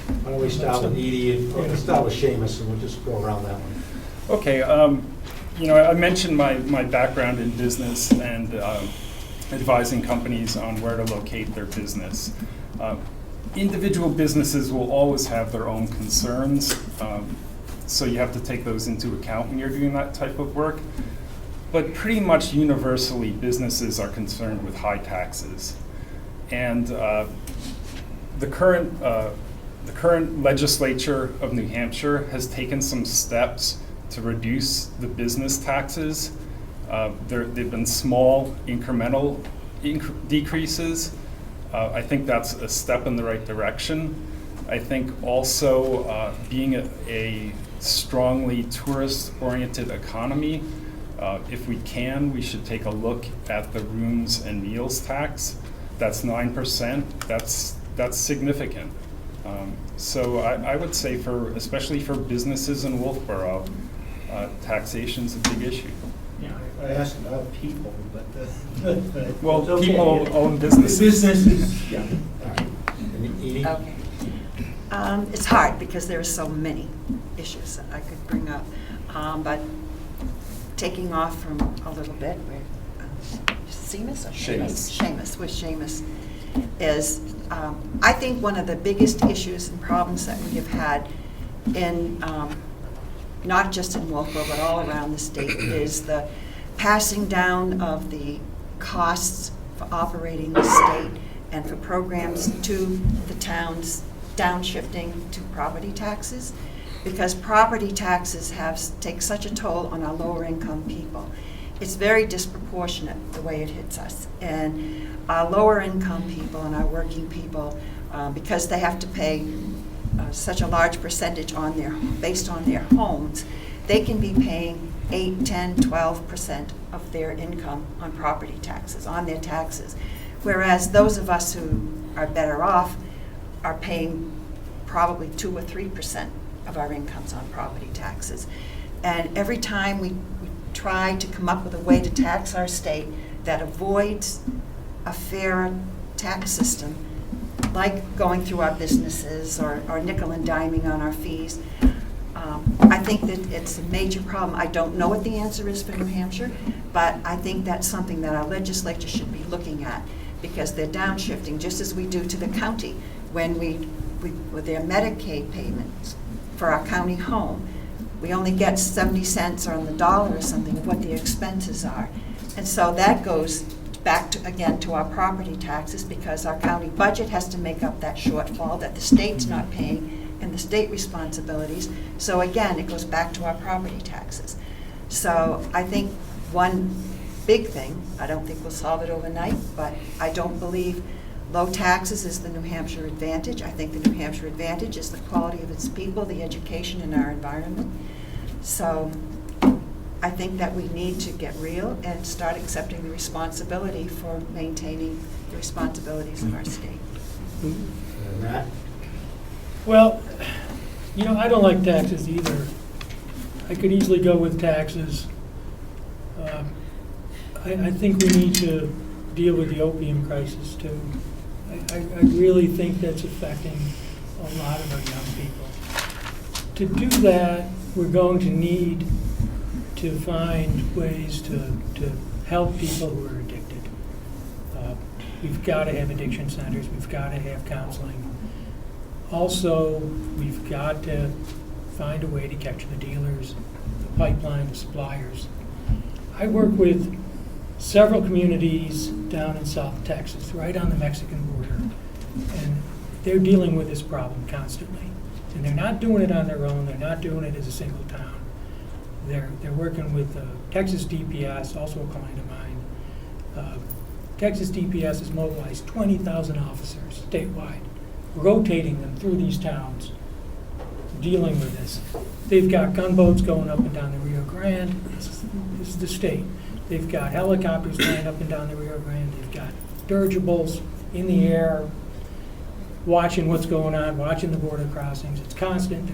Why don't we start with Edie, let's start with Seamas, and we'll just go around that one. Okay, I mentioned my background in business and advising companies on where to locate their business. Individual businesses will always have their own concerns, so you have to take those into account when you're doing that type of work. But pretty much universally, businesses are concerned with high taxes. And the current legislature of New Hampshire has taken some steps to reduce the business taxes. They've been small, incremental decreases. I think that's a step in the right direction. I think also being a strongly tourist-oriented economy, if we can, we should take a look at the rooms and meals tax. That's 9%. That's significant. So I would say especially for businesses in Wolfeboro, taxation's a big issue. Yeah, I asked about people, but. Well, it's okay. people own businesses. Businesses, yeah. And Edie? Okay. It's hard because there are so many issues that I could bring up. But taking off from a little bit, Seamas or Seamas. Seamas, with Seamas, is I think one of the biggest issues and problems that we have had in, not just in Wolfeboro, but all around the state, is the passing down of the costs for operating the state and for programs to the towns, downshifting to property taxes, because property taxes take such a toll on our lower income people. It's very disproportionate the way it hits us. And our lower income people and our working people, because they have to pay such a large percentage based on their homes, they can be paying 8, 10, 12% of their income on property taxes, on their taxes. Whereas those of us who are better off are paying probably 2 or 3% of our incomes on property taxes. And every time we try to come up with a way to tax our state that avoids a fair tax system, like going through our businesses or nickel and diming on our fees, I think that it's a major problem. I don't know what the answer is for New Hampshire, but I think that's something that our legislature should be looking at, because they're downshifting, just as we do to the county when with their Medicaid payments for our county home. We only get 70 cents on the dollar or something of what the expenses are. And so that goes back again to our property taxes, because our county budget has to make up that shortfall that the state's not paying and the state responsibilities. So again, it goes back to our property taxes. So I think one big thing, I don't think we'll solve it overnight, but I don't believe low taxes is the New Hampshire advantage. I think the New Hampshire advantage is the quality of its people, the education in our environment. So I think that we need to get real and start accepting the responsibility for maintaining the responsibilities of our state. And Matt? Well, I don't like taxes either. I could easily go with taxes. I think we need to deal with the opium crisis too. I really think that's affecting a lot of our young people. To do that, we're going to need to find ways to help people who are addicted. We've got to have addiction centers. We've got to have counseling. Also, we've got to find a way to catch the dealers, the pipeline, the suppliers. I work with several communities down in South Texas, right on the Mexican border, and they're dealing with this problem constantly. And they're not doing it on their own. They're not doing it as a single town. They're working with Texas DPS, also a client of mine. Texas DPS has mobilized 20,000 officers statewide, rotating them through these towns, dealing with this. They've got gunboats going up and down the Rio Grande. This is the state. They've got helicopters flying up and down the Rio Grande. They've got dirigibles in the air, watching what's going on, watching the border crossings. It's constant.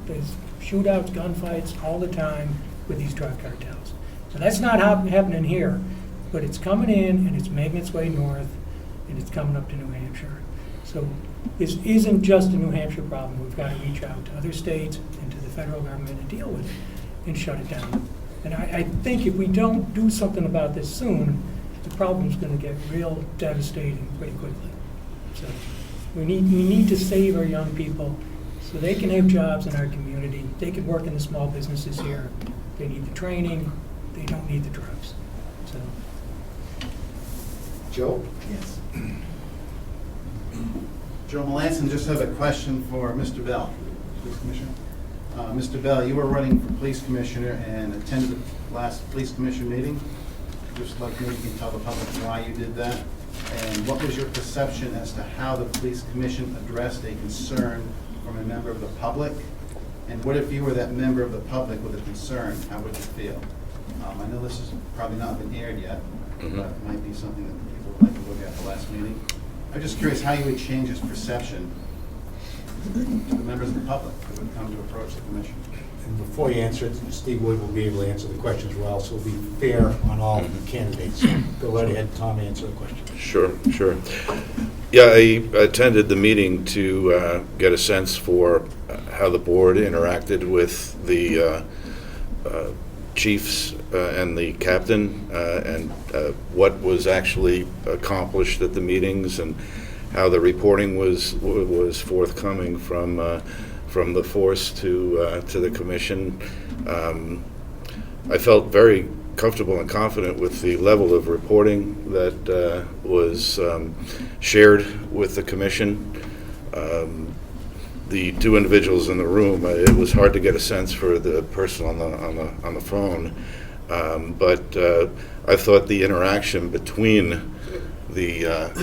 There's shootouts, gunfights all the time with these drug cartels. So that's not happening here, but it's coming in and it's making its way north and it's coming up to New Hampshire. So this isn't just a New Hampshire problem. We've got to reach out to other states and to the federal government and deal with it and shut it down. And I think if we don't do something about this soon, the problem's going to get real devastating pretty quickly. So we need to save our young people so they can have jobs in our community. They can work in the small businesses here. They need the training. They don't need the drugs. So. Joe? Yes. Joe Melanson, just have a question for Mr. Bell, Police Commissioner. Mr. Bell, you were running for Police Commissioner and attended the last Police Commission meeting. Just like maybe you can tell the public why you did that. And what was your perception as to how the Police Commission addressed a concern from a member of the public? And what if you were that member of the public with a concern? How would you feel? I know this has probably not been aired yet, but it might be something that people would like to look at the last meeting. I'm just curious how you would change his perception to the members of the public that would come to approach the commission. And before you answer it, Steve Wood will be able to answer the questions well, so we'll be fair on all candidates. So go right ahead, Tom, answer the question. Sure. Yeah, I attended the meeting to get a sense for how the board interacted with the chiefs and the captain, and what was actually accomplished at the meetings, and how the reporting was forthcoming from the force to the commission. I felt very comfortable and confident with the level of reporting that was shared with the commission. The two individuals in the room, it was hard to get a sense for the person on the phone, but I thought the interaction between the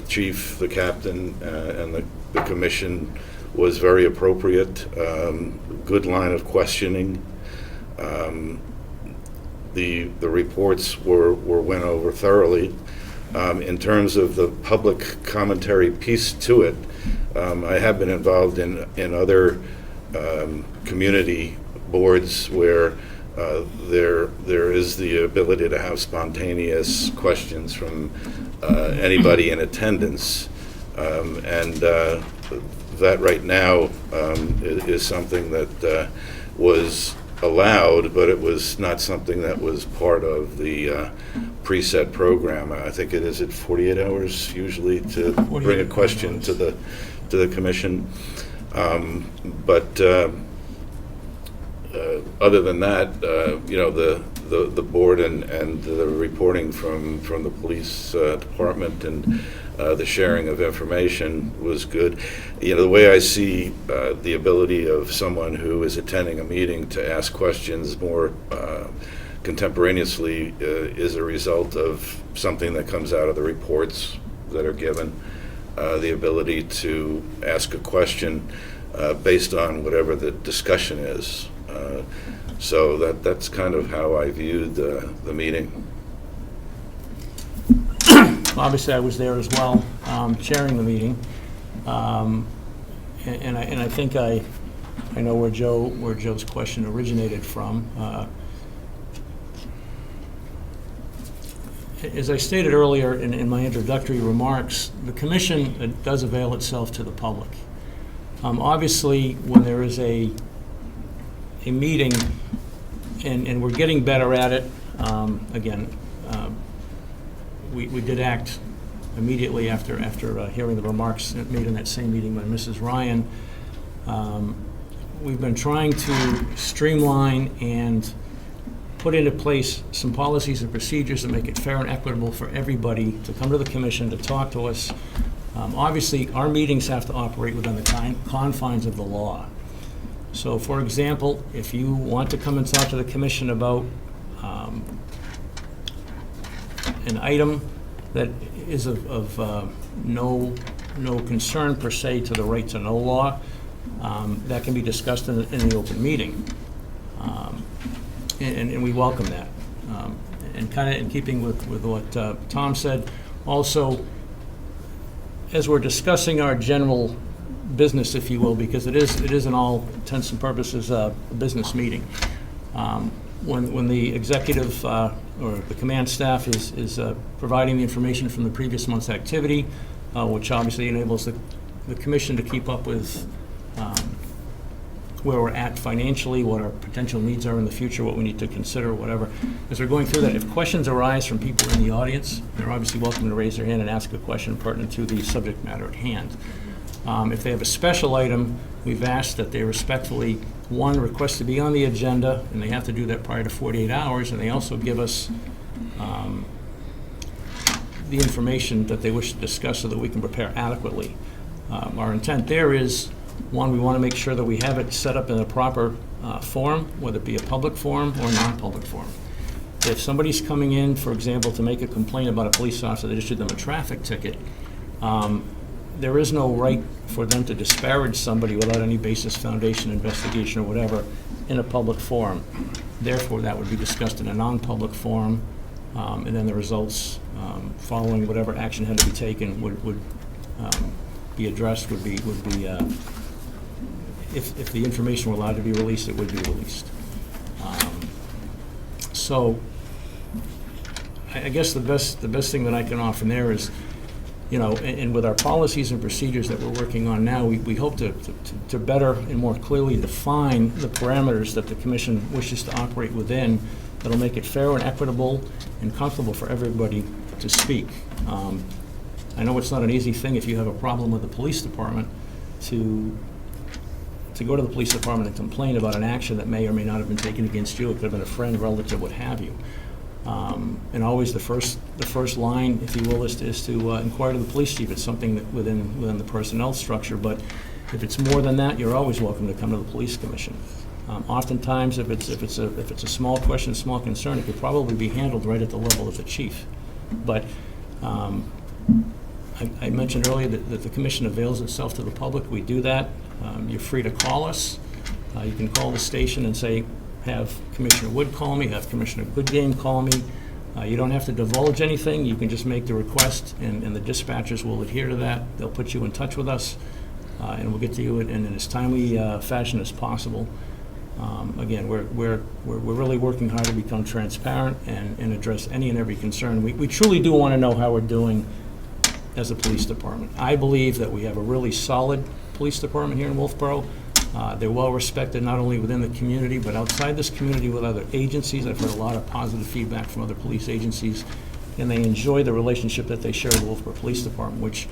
chief, the captain, and the commission was very appropriate. Good line of questioning. The reports were went over thoroughly. In terms of the public commentary piece to it, I have been involved in other community boards where there is the ability to have spontaneous questions from anybody in attendance, and that right now is something that was allowed, but it was not something that was part of the preset program. I think it is at 48 hours usually to bring a question to the commission. But other than that, the board and the reporting from the police department and the sharing of information was good. The way I see the ability of someone who is attending a meeting to ask questions more contemporaneously is a result of something that comes out of the reports that are given. The ability to ask a question based on whatever the discussion is. So that's kind of how I viewed the meeting. Obviously, I was there as well, chairing the meeting, and I think I know where Joe's question originated from. as I stated earlier in my introductory remarks, the commission does avail itself to the public. Obviously, when there is a meeting, and we're getting better at it, again, we did act immediately after hearing the remarks made in that same meeting by Mrs. Ryan. We've been trying to streamline and put into place some policies and procedures to make it fair and equitable for everybody to come to the commission to talk to us. Obviously, our meetings have to operate within the confines of the law. So, for example, if you want to come and talk to the commission about an item that is of no concern per se to the right to know law, that can be discussed in the open meeting. And we welcome that. And kind of in keeping with what Tom said, also, as we're discussing our general business, if you will, because it is in all intents and purposes a business meeting. When the executive or the command staff is providing the information from the previous month's activity, which obviously enables the commission to keep up with where we're at financially, what our potential needs are in the future, what we need to consider, whatever. As we're going through that, if questions arise from people in the audience, they're obviously welcome to raise their hand and ask a question pertinent to the subject matter at hand. If they have a special item, we've asked that they respectfully, one, request to be on the agenda, and they have to do that prior to 48 hours, and they also give us the information that they wish to discuss so that we can prepare adequately. Our intent there is, one, we want to make sure that we have it set up in a proper forum, whether it be a public forum or a non-public forum. If somebody's coming in, for example, to make a complaint about a police officer that issued them a traffic ticket, there is no right for them to disparage somebody without any basis, foundation, investigation, or whatever in a public forum. Therefore, that would be discussed in a non-public forum, and then the results following whatever action had to be taken would be addressed, would be if the information were allowed to be released, it would be released. So I guess the best thing that I can offer there is, and with our policies and procedures that we're working on now, we hope to better and more clearly define the parameters that the commission wishes to operate within that'll make it fair and equitable and comfortable for everybody to speak. I know it's not an easy thing if you have a problem with the police department to go to the police department and complain about an action that may or may not have been taken against you. It could have been a friend, relative, what have you. And always the first line, if you will, is to inquire to the police chief. It's something that within the personnel structure, but if it's more than that, you're always welcome to come to the police commission. Oftentimes, if it's a small question, small concern, it could probably be handled right at the level of the chief. But I mentioned earlier that the commission avails itself to the public. We do that. You're free to call us. You can call the station and say, have Commissioner Wood call me, have Commissioner Goodgame call me. You don't have to divulge anything. You can just make the request, and the dispatchers will adhere to that. They'll put you in touch with us, and we'll get to you in as timely fashion as possible. Again, we're really working hard to become transparent and address any and every concern. We truly do want to know how we're doing as a police department. I believe that we have a really solid police department here in Wolfeboro. They're well respected not only within the community, but outside this community with other agencies. I've heard a lot of positive feedback from other police agencies, and they enjoy the relationship that they share with the Wolfeboro Police Department, which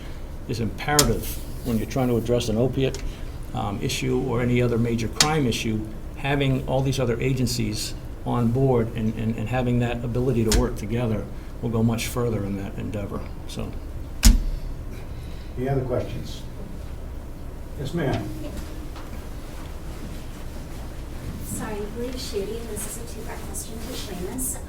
is imperative when you're trying to address an opiate issue or any other major crime issue. Having all these other agencies on board and having that ability to work together will go much further in that endeavor. So, Any other questions? Yes, ma'am. Sorry, I believe shooting, this is a two-part question to Seamas.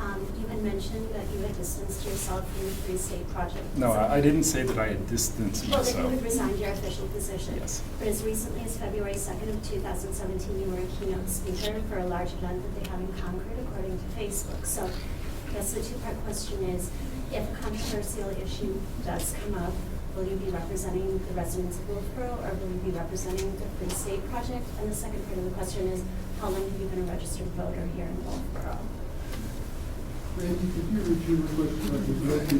You had mentioned that you had distanced yourself from the Free State Project. No, I didn't say that I had distanced Well, that you myself. had resigned your official position. Yes. But as recently as February 2nd of 2017, you were a keynote speaker for a large event that they have in Concord, according to Facebook. So I guess the two-part question is, if a controversial issue does come up, will you be representing the residents of Wolfeboro, or will you be representing the Free State Project? And the second part of the question is, how long have you been a registered voter here in Wolfeboro?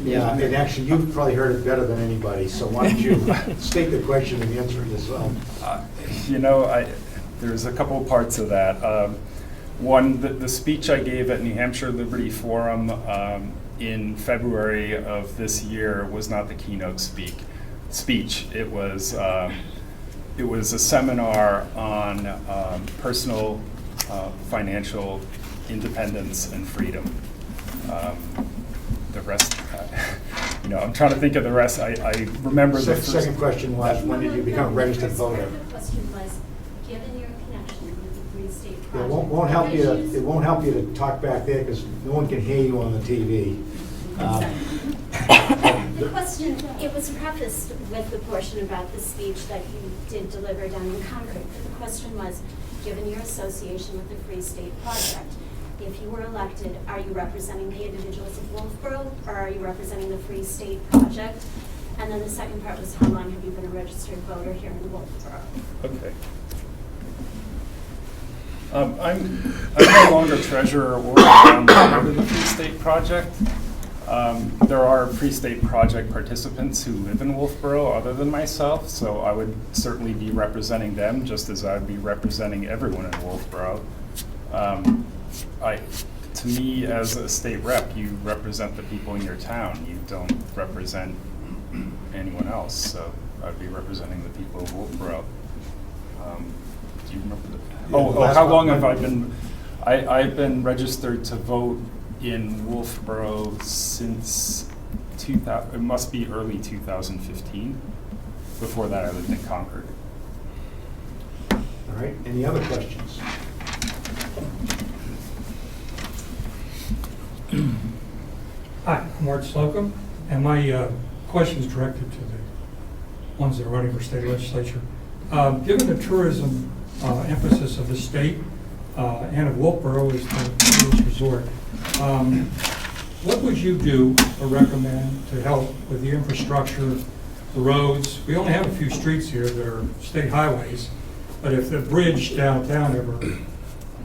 Yeah, and actually, you've probably heard it better than anybody, so why don't you state the question and answer it as well. There's a couple of parts of that. One, the speech I gave at New Hampshire Liberty Forum in February of this year was not the keynote speech. It was a seminar on personal financial independence and freedom. The rest, I'm trying to think of the rest. I remember the first. Second question was, when did you become a registered voter? The question was, given your connection with the Free State It Project. won't help you. It won't help you to talk back there because no one can hear you on the TV. The question, it was prefaced with the portion about the speech that you did deliver down in Concord. But the question was, given your association with the Free State Project, if you were elected, are you representing the individuals of Wolfeboro, or are you representing the Free State Project? And then the second part was, how long have you been a registered voter here in Wolfeboro? Okay. I'm no longer treasurer or part of the Free State Project. There are Free State Project participants who live in Wolfeboro other than myself, so I would certainly be representing them just as I'd be representing everyone in Wolfeboro. To me, as a state rep, you represent the people in your town. You don't represent anyone else, so I'd be representing the people of Wolfeboro. Do you remember the? How long have I been? I've been registered to vote in Wolfeboro since 2000. It must be early 2015. Before that, I lived in Concord. All right. Any other questions? Hi, I'm Art Slocum, and my question is directed to the ones that are running for state legislature. Given the tourism emphasis of the state and of Wolfeboro as the tourist resort, what would you do or recommend to help with the infrastructure, the roads? We only have a few streets here that are state highways, but if the bridge downtown ever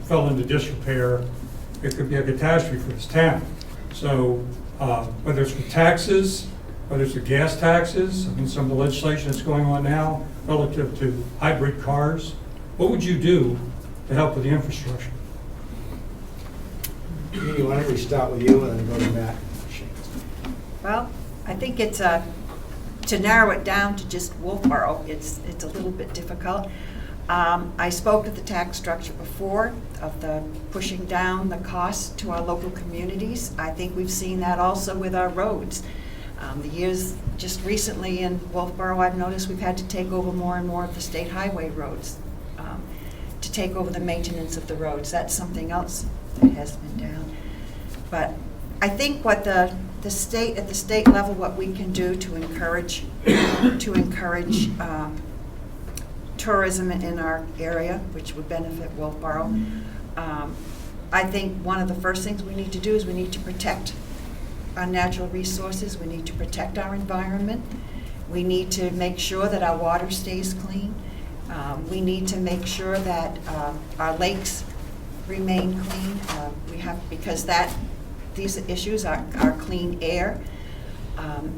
fell into disrepair, it could be a catastrophe for this town. So whether it's with taxes, whether it's with gas taxes, I mean, some of the legislation that's going on now relative to hybrid cars, what would you do to help with the infrastructure? Why don't we start with you and then go to Matt? Well, I think it's to narrow it down to just Wolfeboro, it's a little bit difficult. I spoke of the tax structure before, of the pushing down the cost to our local communities. I think we've seen that also with our roads. The years just recently in Wolfeboro, I've noticed we've had to take over more and more of the state highway roads to take over the maintenance of the roads. That's something else that has been down. But I think what the state, at the state level, what we can do to encourage tourism in our area, which would benefit Wolfeboro. I think one of the first things we need to do is we need to protect our natural resources. We need to protect our environment. We need to make sure that our water stays clean. We need to make sure that our lakes remain clean. Because these issues are clean air,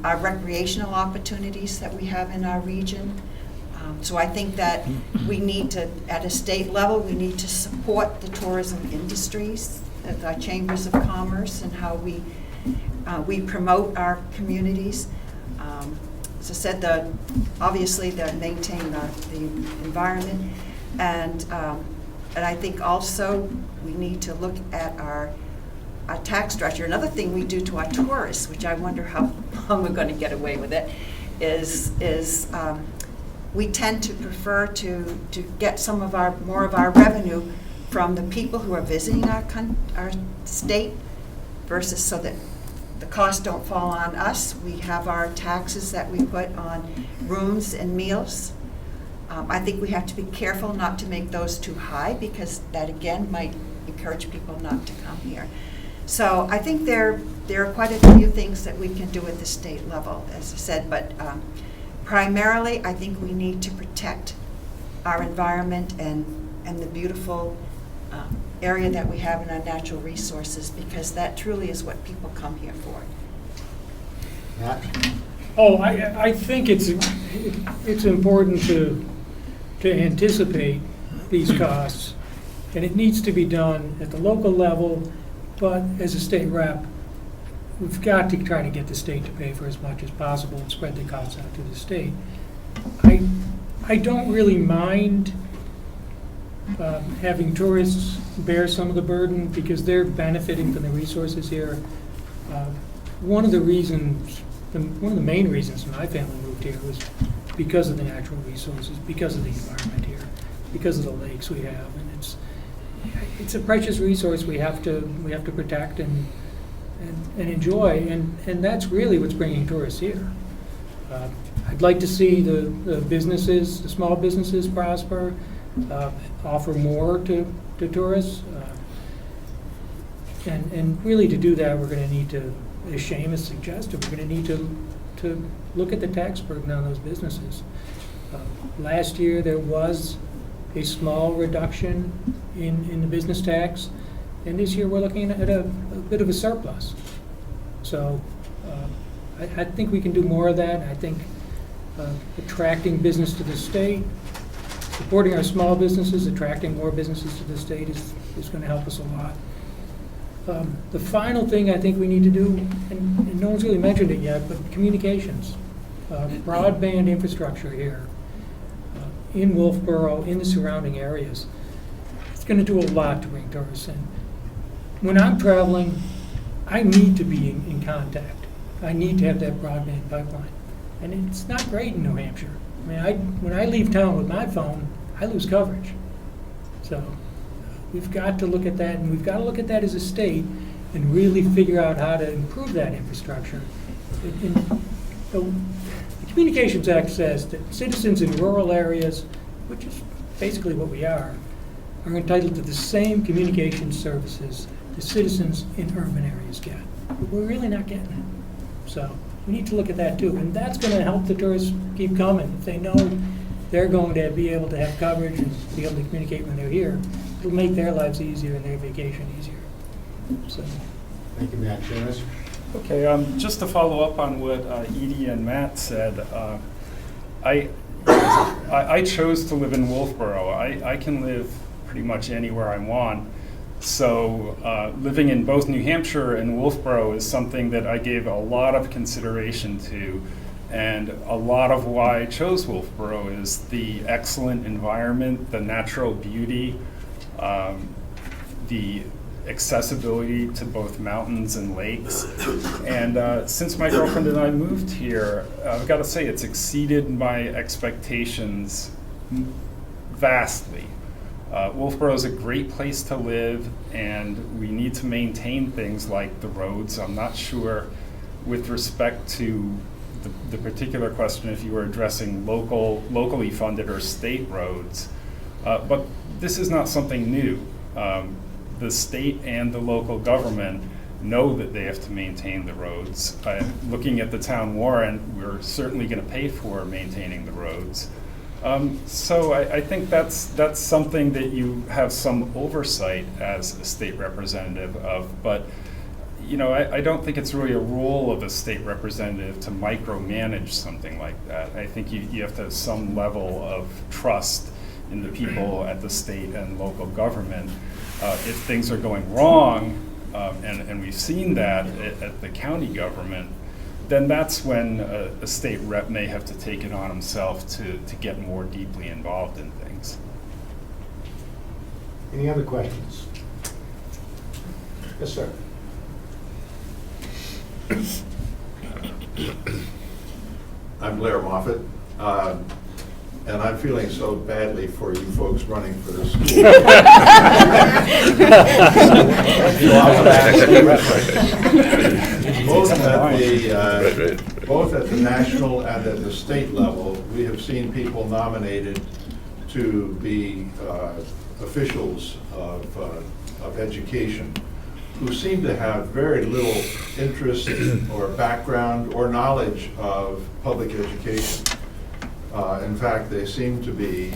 our recreational opportunities that we have in our region. So I think that we need to, at a state level, we need to support the tourism industries, our chambers of commerce, and how we promote our communities. As I said, obviously they maintain the environment, and I think also we need to look at our tax structure. Another thing we do to our tourists, which I wonder how long we're going to get away with it, is we tend to prefer to get some of more of our revenue from the people who are visiting our state, versus so that the costs don't fall on us. We have our taxes that we put on rooms and meals. I think we have to be careful not to make those too high, because that again might encourage people not to come here. So I think there are quite a few things that we can do at the state level, as I said, but primarily I think we need to protect our environment and the beautiful area that we have in our natural resources, because that truly is what people come here for. Matt? Oh, I think it's important to anticipate these costs, and it needs to be done at the local level, but as a state rep, we've got to try to get the state to pay for as much as possible and spread the costs out to the state. I don't really mind having tourists bear some of the burden because they're benefiting from the resources here. One of the main reasons my family moved here was because of the natural resources, because of the environment here, because of the lakes we have, and it's a precious resource we have to protect and enjoy, and that's really what's bringing tourists here. I'd like to see the businesses, the small businesses prosper, offer more to tourists, and really to do that, we're going to need to, as Seamas suggested, we're going to need to look at the tax burden on those businesses. Last year, there was a small reduction in the business tax, and this year we're looking at a bit of a surplus. So I think we can do more of that. I think attracting business to the state, supporting our small businesses, attracting more businesses to the state is going to help us a lot. The final thing I think we need to do, and no one's really mentioned it yet, but communications. Broadband infrastructure here in Wolfeboro, in the surrounding areas. It's going to do a lot to bring tourists in. When I'm traveling, I need to be in contact. I need to have that broadband pipeline. And it's not great in New Hampshire. I mean, when I leave town with my phone, I lose coverage. So we've got to look at that, and we've got to look at that as a state and really figure out how to improve that infrastructure. The Communications Act says that citizens in rural areas, which is basically what we are entitled to the same communication services the citizens in urban areas get. But we're really not getting it. So we need to look at that too. And that's going to help the tourists keep coming. If they know they're going to be able to have coverage and be able to communicate when they're here, it'll make their lives easier and their vacation easier. So. Thank you, Matt. Seamas? Okay, just to follow up on what Edie and Matt said, I chose to live in Wolfeboro. I can live pretty much anywhere I want. So living in both New Hampshire and Wolfeboro is something that I gave a lot of consideration to. And a lot of why I chose Wolfeboro is the excellent environment, the natural beauty, the accessibility to both mountains and lakes. And since my girlfriend and I moved here, I've got to say it's exceeded my expectations vastly. Wolfeboro is a great place to live, and we need to maintain things like the roads. I'm not sure with respect to the particular question if you were addressing locally funded or state roads, but this is not something new. The state and the local government know that they have to maintain the roads. Looking at the town warrant, we're certainly going to pay for maintaining the roads. So I think that's something that you have some oversight as a state representative of, but you know, I don't think it's really a role of a state representative to micromanage something like that. I think you have to have some level of trust in the people at the state and local government. If things are going wrong, and we've seen that at the county government, then that's when a state rep may have to take it on himself to get more deeply involved in things. Any other questions? Yes, sir. I'm Blair Moffett, and I'm feeling so badly for you folks running for the school. Both at the national and at the state level, we have seen people nominated to be officials of education who seem to have very little interest or background or knowledge of public education. In fact, they seem to be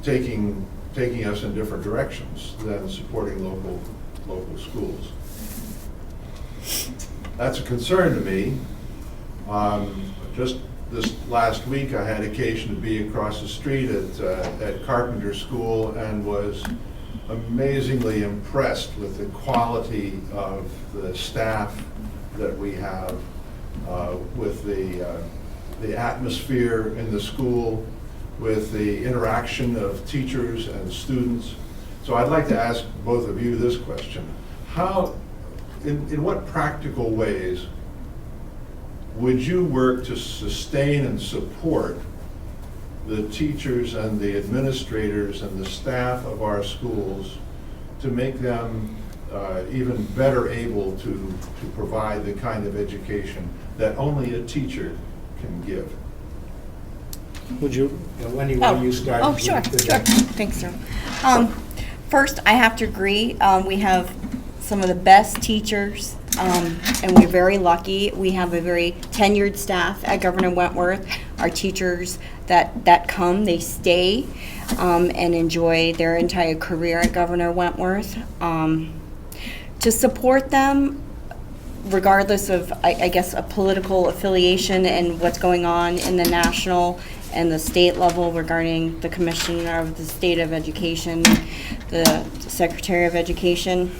taking taking us in different directions than supporting local schools. That's a concern to me. Just this last week, I had occasion to be across the street at Carpenter School and was amazingly impressed with the quality of the staff that we have, with the atmosphere in the school, with the interaction of teachers and students. So I'd like to ask both of you this question. How, in what practical ways would you work to sustain and support the teachers and the administrators and the staff of our schools to make them even better able to provide the kind of education that only a teacher can give? Would you? Wendy, why don't you start? Oh, sure. Thanks, sir. First, I have to agree. We have some of the best teachers, and we're very lucky. We have a very tenured staff at Governor Wentworth. Our teachers that come, they stay and enjoy their entire career at Governor Wentworth. To support them, regardless of, I guess, a political affiliation and what's going on in the national and the state level regarding the Commissioner of the State of Education, the Secretary of Education,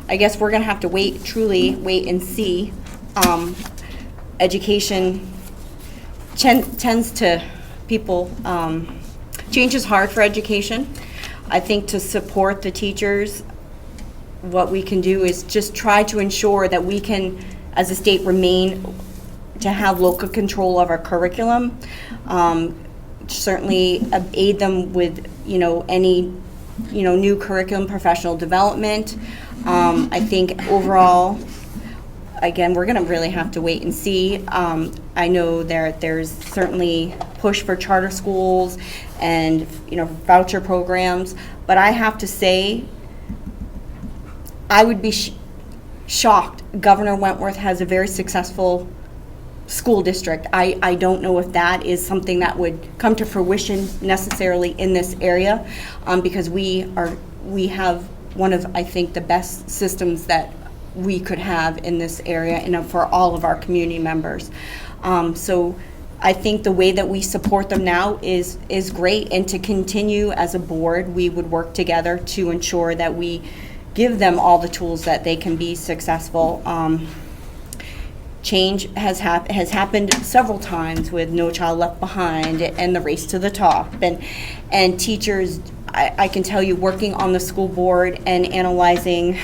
I guess we're going to have to truly wait and see. Education tends to, change is hard for education. I think to support the teachers, what we can do is just try to ensure that we can, as a state, remain to have local control of our curriculum. Certainly aid them with, any, new curriculum, professional development. I think overall, again, we're going to really have to wait and see. I know there's certainly push for charter schools and, voucher programs, but I have to say, I would be shocked. Governor Wentworth has a very successful school district. I don't know if that is something that would come to fruition necessarily in this area, because we have one of, I think, the best systems that we could have in this area and for all of our community members. So I think the way that we support them now is great, and to continue as a board, we would work together to ensure that we give them all the tools that they can be successful. Change has happened several times with No Child Left Behind and the Race to the Top, and teachers, I can tell you, working on the school board and analyzing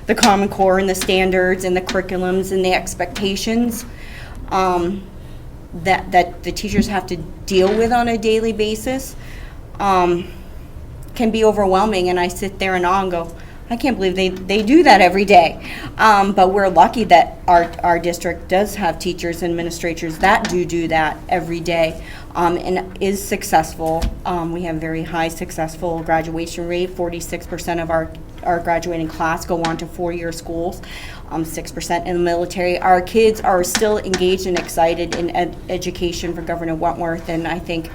the Common Core and the standards and the curriculums and the expectations that the teachers have to deal with on a daily basis can be overwhelming. And I sit there and awe and go, I can't believe they do that every day. But we're lucky that our district does have teachers and administrators that do that every day, and is successful. We have very high successful graduation rate. 46% of our graduating class go on to 4-year schools, 6% in the military. Our kids are still engaged and excited in education for Governor Wentworth, and I think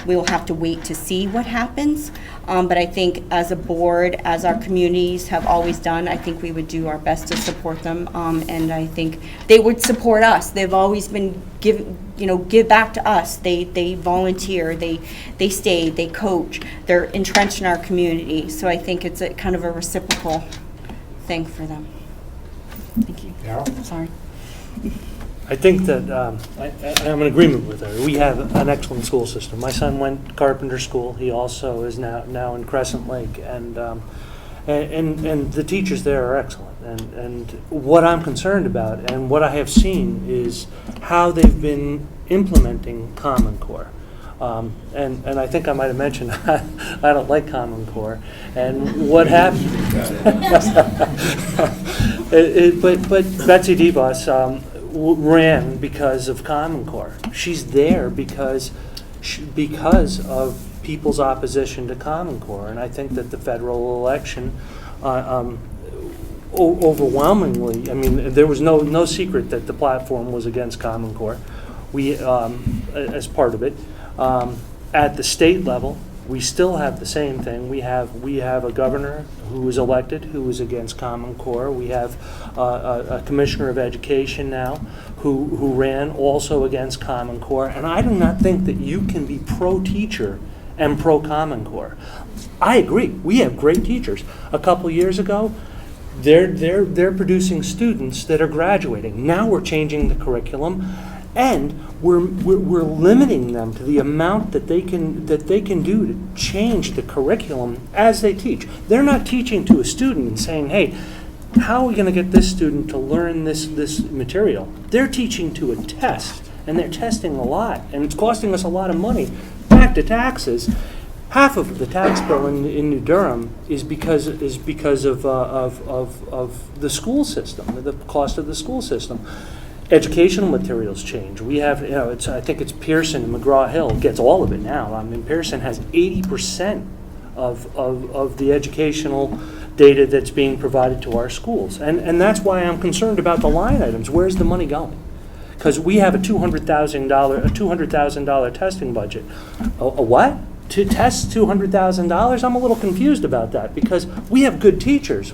we will have to wait to see what happens. But I think as a board, as our communities have always done, I think we would do our best to support them, and I think they would support us. They've always been give back to us. They volunteer, they stay, they coach, they're entrenched in our community. So I think it's a kind of a reciprocal thing for them. Thank you. Darrell? Sorry. I think that I'm in agreement with her. We have an excellent school system. My son went to Carpenter School. He also is now in Crescent Lake, and the teachers there are excellent. And what I'm concerned about and what I have seen is how they've been implementing Common Core. And I think I might have mentioned I don't like Common Core. And what happened? But Betsy DeVos ran because of Common Core. She's there because of people's opposition to Common Core. And I think that the federal election overwhelmingly, I mean, there was no secret that the platform was against Common Core. We, as part of it, at the state level, We still have the same thing. We have a governor who was elected who was against Common Core. We have a commissioner of education now who ran also against Common Core. And I do not think that you can be pro-teacher and pro-Common Core. I agree. We have great teachers. A couple years ago, they're producing students that are graduating. Now we're changing the curriculum, and we're limiting them to the amount that they can do to change the curriculum as they teach. They're not teaching to a student and saying, "Hey, how are we going to get this student to learn this material?" They're teaching to a test, and they're testing a lot, and it's costing us a lot of money. Back to taxes. Half of the tax bill in New Durham is because of the school system, the cost of the school system. Educational materials change. We have, I think it's Pearson and McGraw-Hill gets all of it now. I mean, Pearson has 80% of the educational data that's being provided to our schools, and that's why I'm concerned about the line items. Where's the money going? Because we have a $200,000 testing budget. A what? To test $200,000? I'm a little confused about that, because we have good teachers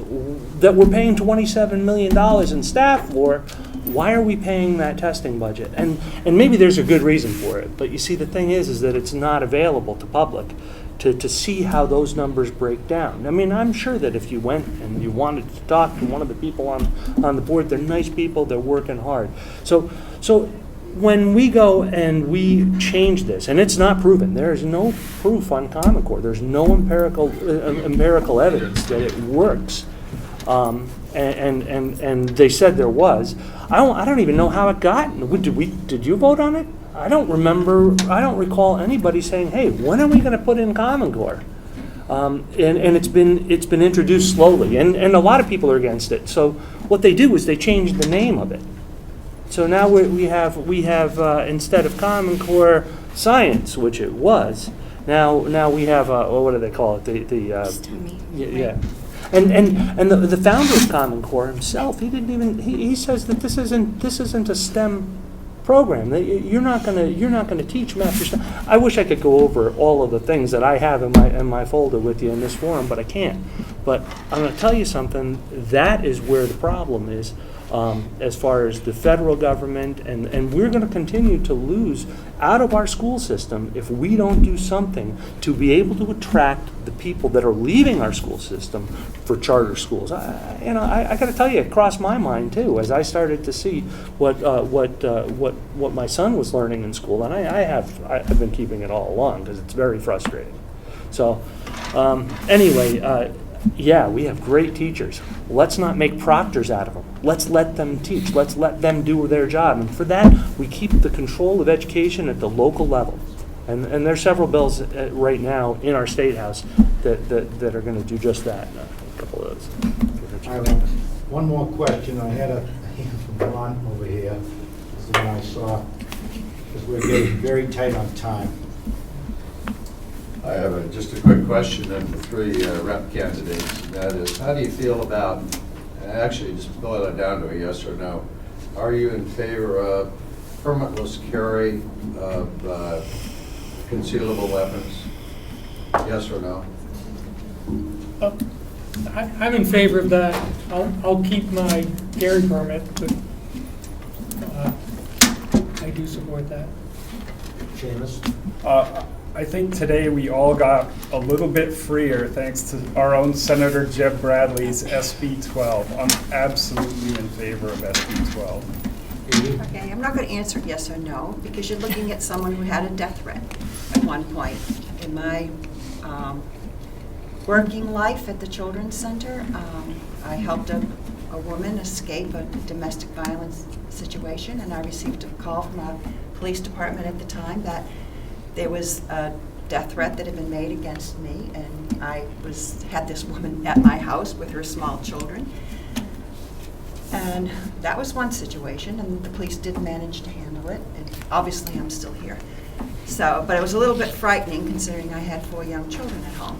that we're paying $27 million in staff for. Why are we paying that testing budget? And maybe there's a good reason for it, but you see, the thing is that it's not available to public to see how those numbers break down. I mean, I'm sure that if you went and you wanted to talk to one of the people on the board, they're nice people, they're working hard. So when we go and we change this, and it's not proven, there is no proof on Common Core, there's no empirical evidence that it works, and they said there was. I don't even know how it got. Did you vote on it? I don't recall anybody saying, "Hey, when are we going to put in Common Core?" And it's been introduced slowly, and a lot of people are against it. So what they do is they change the name of it. So now we have instead of Common Core Science, which it was, now we have what do they call it? Yeah. And the founder of Common Core himself, he says that this isn't a STEM program. You're not gonna teach math or STEM. I wish I could go over all of the things that I have in my folder with you in this forum, but I can't. But I'm going to tell you something. That is where the problem is. As far as the federal government, and we're going to continue to lose out of our school system if we don't do something to be able to attract the people that are leaving our school system for charter schools. I got to tell you, it crossed my mind too as I started to see what my son was learning in school, and I've been keeping it all along because it's very frustrating. So anyway. Yeah, we have great teachers. Let's not make proctors out of them. Let's let them teach. Let's let them do their job. And for that, we keep the control of education at the local level. And there's several bills right now in our State House that are going to do just that. A couple of those. I have one more question. I had a hand from Ron over here. This is the one I saw, because we're getting very tight on time. I have just a quick question then for three rep candidates. That is, how do you feel about, and actually just boil it down to a yes or no, are you in favor of permitless carry of concealable weapons? Yes or no? I'm in favor of that. I'll keep my carry permit, but I do support that. Seamas? I think today we all got a little bit freer thanks to our own Senator Jeb Bradley's SB 12. I'm absolutely in favor of SB 12. Okay, I'm not going to answer yes or no, because you're looking at someone who had a death threat at one point. In my working life at the Children's Center, I helped a woman escape a domestic violence situation, and I received a call from our police department at the time that there was a death threat that had been made against me, and I had this woman at my house with her small children. And that was one situation, and the police did manage to handle it, and obviously I'm still here. So, but it was a little bit frightening considering I had 4 young children at home.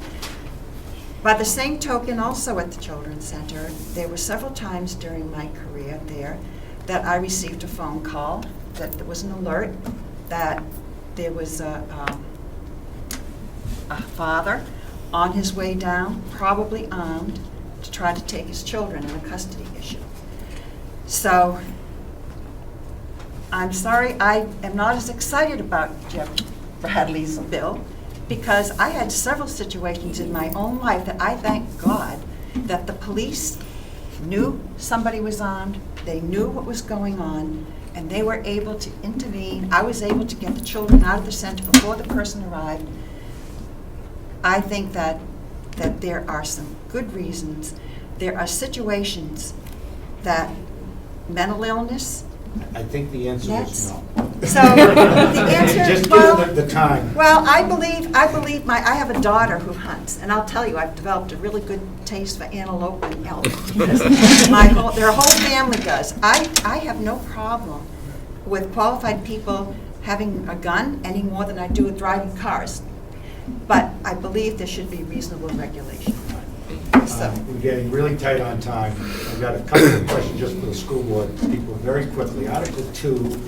By the same token, also at the Children's Center, there were several times during my career there that I received a phone call that there was an alert that there was a father on his way down, probably armed, to try to take his children in a custody issue. So I'm sorry, I am not as excited about Jeff Bradley's bill, because I had several situations in my own life that I thank God that the police knew somebody was armed, they knew what was going on, and they were able to intervene. I was able to get the children out of the center before the person arrived. I think that there are some good reasons. There are situations that mental illness. I think the answer is no. So the answer, Just well, give the time. well, I believe I have a daughter who hunts, and I'll tell you, I've developed a really good taste for antelope and elk. Their whole family does. I have no problem with qualified people having a gun any more than I do with driving cars. But I believe there should be reasonable regulation. So. We're getting really tight on time. I've got a couple of questions just for the school board people very quickly. Article 2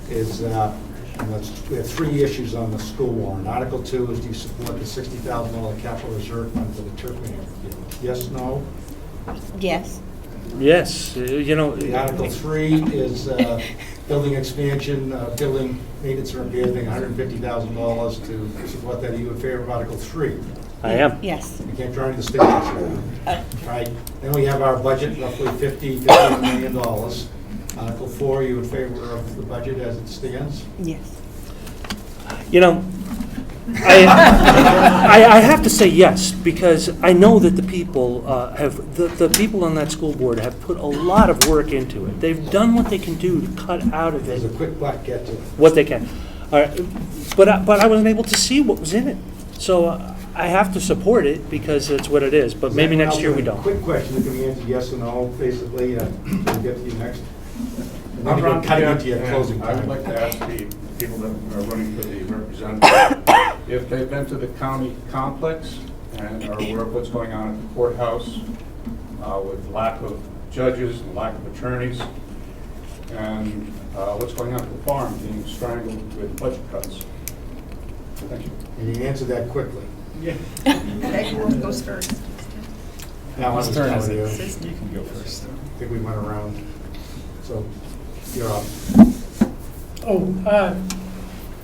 is, we have 3 issues on the school warrant. Article 2 is, do you support the $60,000 capital reserve fund for the turf field? Yes, no? Yes. Yes, Article 3 is building expansion, building maintenance and repair, thing, $150,000 to support that. Are you in favor of Article 3? I am. Yes. You can't join the statements. Right. Then we have our budget, roughly $58 million. Article 4, are you in favor of the budget as it stands? Yes. I have to say yes, because I know that the people the people on that school board have put a lot of work into it. They've done what they can do to cut out of There's it a quick buck get to it. what they can. But I wasn't able to see what was in it. So I have to support it because it's what it is, but maybe next year we don't. Quick question that can be answered yes or no, basically. We'll get to you next. And then I'm again, Ron cutting Kemp, into your and closing I would time. like to ask the people that are running for the representative if they've been to the county complex and are aware of what's going on at the courthouse with lack of judges, lack of attorneys, and what's going on at the farm being strangled with budget cuts. Thank you. And you answer that quickly. Yeah. Who goes first? Now, Whose turn is you. it? You can go first. I think we went around. So, you're up.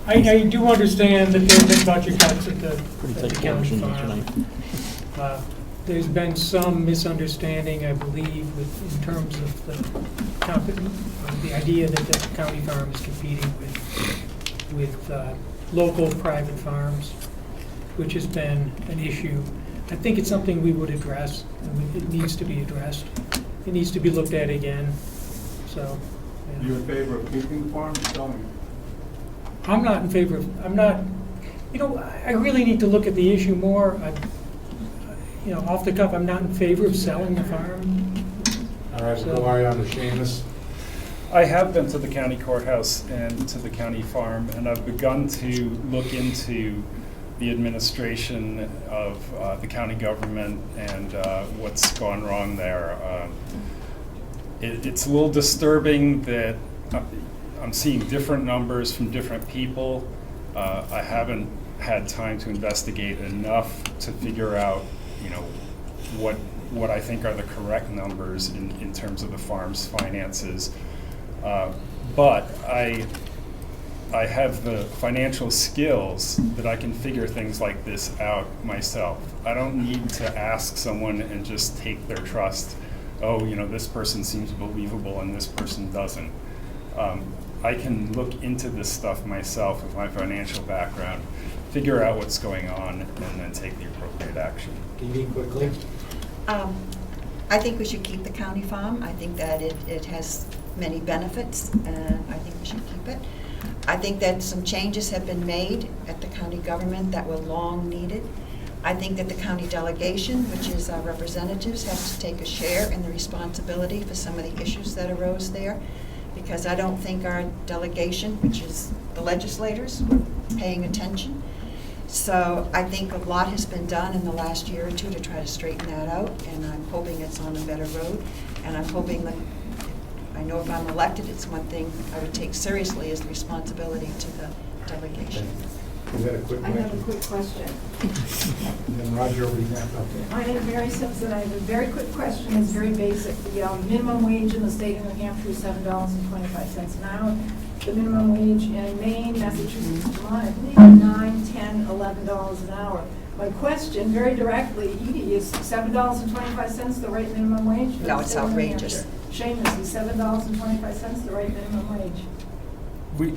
I do understand that there have been budget cuts at the county Motion farm. tonight. There's been some misunderstanding, I believe, in terms of the idea that the county farm is competing with local private farms, which has been an issue. I think it's something we would address, and it needs to be addressed. It needs to be looked at again, so. Are you in favor of keeping the farm or selling it? I'm not in favor of, I really need to look at the issue more. Off the cuff, I'm not in favor of selling the farm. All right, we'll go on to Seamas. I have been to the county courthouse and to the county farm, and I've begun to look into the administration of the county government and what's gone wrong there. It's a little disturbing that I'm seeing different numbers from different people. I haven't had time to investigate enough to figure out, what I think are the correct numbers in terms of the farm's finances. But I have the financial skills that I can figure things like this out myself. I don't need to ask someone and just take their trust. Oh, this person seems believable and this person doesn't. I can look into this stuff myself with my financial background, figure out what's going on, and then take the appropriate action. Can you quickly? I think we should keep the county farm. I think that it has many benefits, and I think we should keep it. I think that some changes have been made at the county government that were long needed. I think that the county delegation, which is our representatives, has to take a share in the responsibility for some of the issues that arose there, because I don't think our delegation, which is the legislators, were paying attention. So I think a lot has been done in the last year or two to try to straighten that out, and I'm hoping it's on a better road. And I'm hoping that, I know if I'm elected, it's one thing I would take seriously is the responsibility to the delegation. You had a quick I have a question? quick question. And then Roger will be back up there. My name is Mary Simpson. I have a very quick question. It's very basic. The minimum wage in the state of New Hampshire is $7.25 an hour. The minimum wage in Maine, Massachusetts, and Vermont, I believe, are $9, $10, $11 an hour. My question, very directly, Edie, is $7.25 the right minimum wage? for No, the it's state of New outrageous. Hampshire? Seamas, is $7.25 the right minimum wage? We,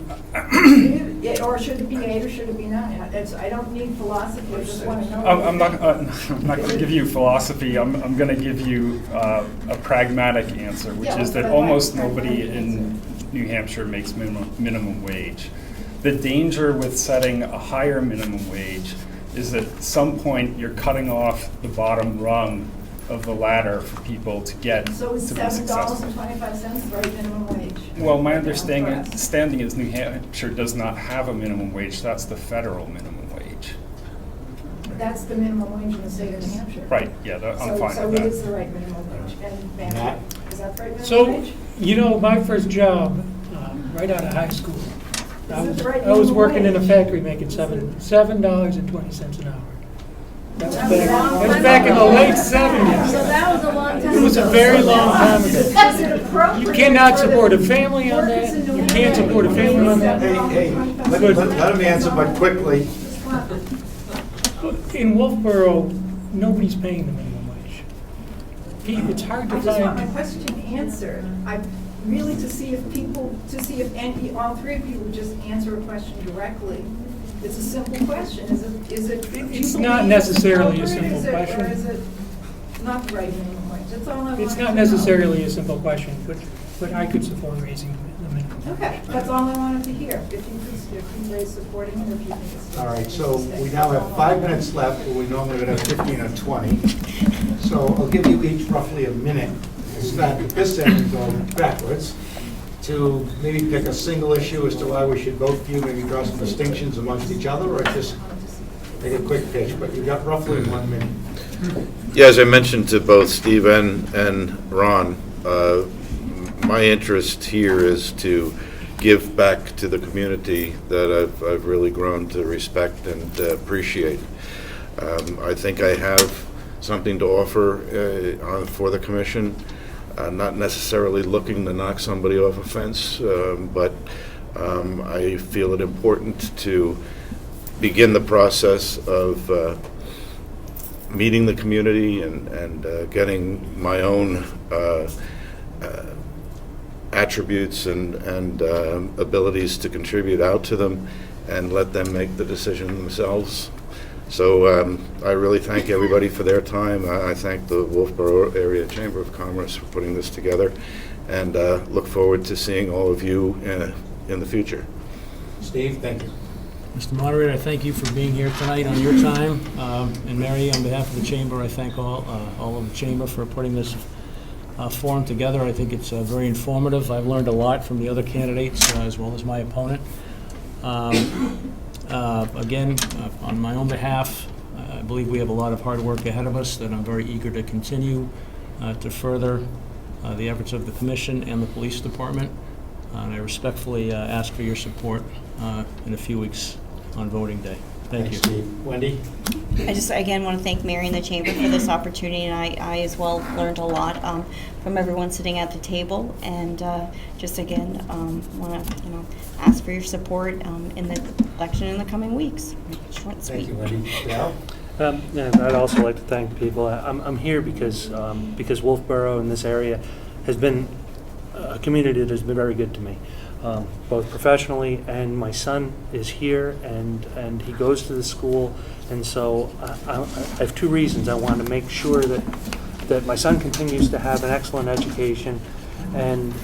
Or should it be 8 or should it be 9? I don't need philosophy, I just want to know. I'm not going to give you philosophy. I'm going to give you a pragmatic answer, which Yeah, is that that's almost my nobody pragmatic in New Hampshire makes minimum wage. The danger with setting a higher minimum wage is that at some point you're cutting off the bottom rung of the ladder for people to get So is to be successful. $7.25 the right minimum wage? Well, my For us. understanding is New Hampshire does not have a minimum wage. That's the federal minimum wage. That's the minimum wage in the state of New Hampshire. Right, yeah, I'm fine So with it is that. the right minimum wage. And Mathew, is that the right minimum So, wage? you know, my first job, right out of high school, I Is it was, the right I was minimum working in a wage? factory making $7.20 an hour. That That was a long was time back in the ago. late So 70s. that was a long time ago. It was a very long time ago. Is it appropriate? You cannot for the support a family on workers that. in New You can't Hampshire support a family on that. Hey, let him answer, but quickly. In Wolfeboro, nobody's paying the minimum wage. It's hard to I just want my find. question answered. I really to see if any, all three of you would just answer a question directly. It's a simple question. Is it? It's not necessarily a simple Or question. is it not the right minimum wage? That's all I want It's to not know. necessarily a simple question, but I could support raising the minimum. Okay, that's all I wanted to hear. If you raise supporting it, or if you think it's. All right, so we now have 5 minutes left, but we normally would have 15 or 20. So I'll give you each roughly a minute to start at this end and go backwards, to maybe pick a single issue as to why we should vote for you, maybe draw some distinctions amongst each other, or just make a quick pitch, but you've got roughly 1 minute. Yeah, as I mentioned to both Steve and Ron, my interest here is to give back to the community that I've really grown to respect and appreciate. I think I have something to offer for the commission. Not necessarily looking to knock somebody off a fence, but I feel it important to begin the process of meeting the community and getting my own attributes and abilities to contribute out to them and let them make the decision themselves. So I really thank everybody for their time. I thank the Wolfeboro Area Chamber of Commerce for putting this together, and look forward to seeing all of you in the future. Steve, thank you. Mr. Moderator, I thank you for being here tonight on your time. And Mary, on behalf of the Chamber, I thank all of the Chamber for putting this forum together. I think it's very informative. I've learned a lot from the other candidates as well as my opponent. Again, on my own behalf, I believe we have a lot of hard work ahead of us that I'm very eager to continue to further the efforts of the Commission and the Police Department. And I respectfully ask for your support in a few weeks on voting day. Thank you. Steve. Wendy? I just, again, want to thank Mary and the Chamber for this opportunity, and I as well learned a lot from everyone sitting at the table, and just, again, want to, ask for your support in the election in the coming weeks. Short and sweet. Thank you, Wendy. Darrell? And I'd also like to thank people. I'm here because Wolfeboro in this area has been a community that has been very good to me, both professionally, and my son is here and he goes to the school, and so I have two reasons. I want to make sure that my son continues to have an excellent education and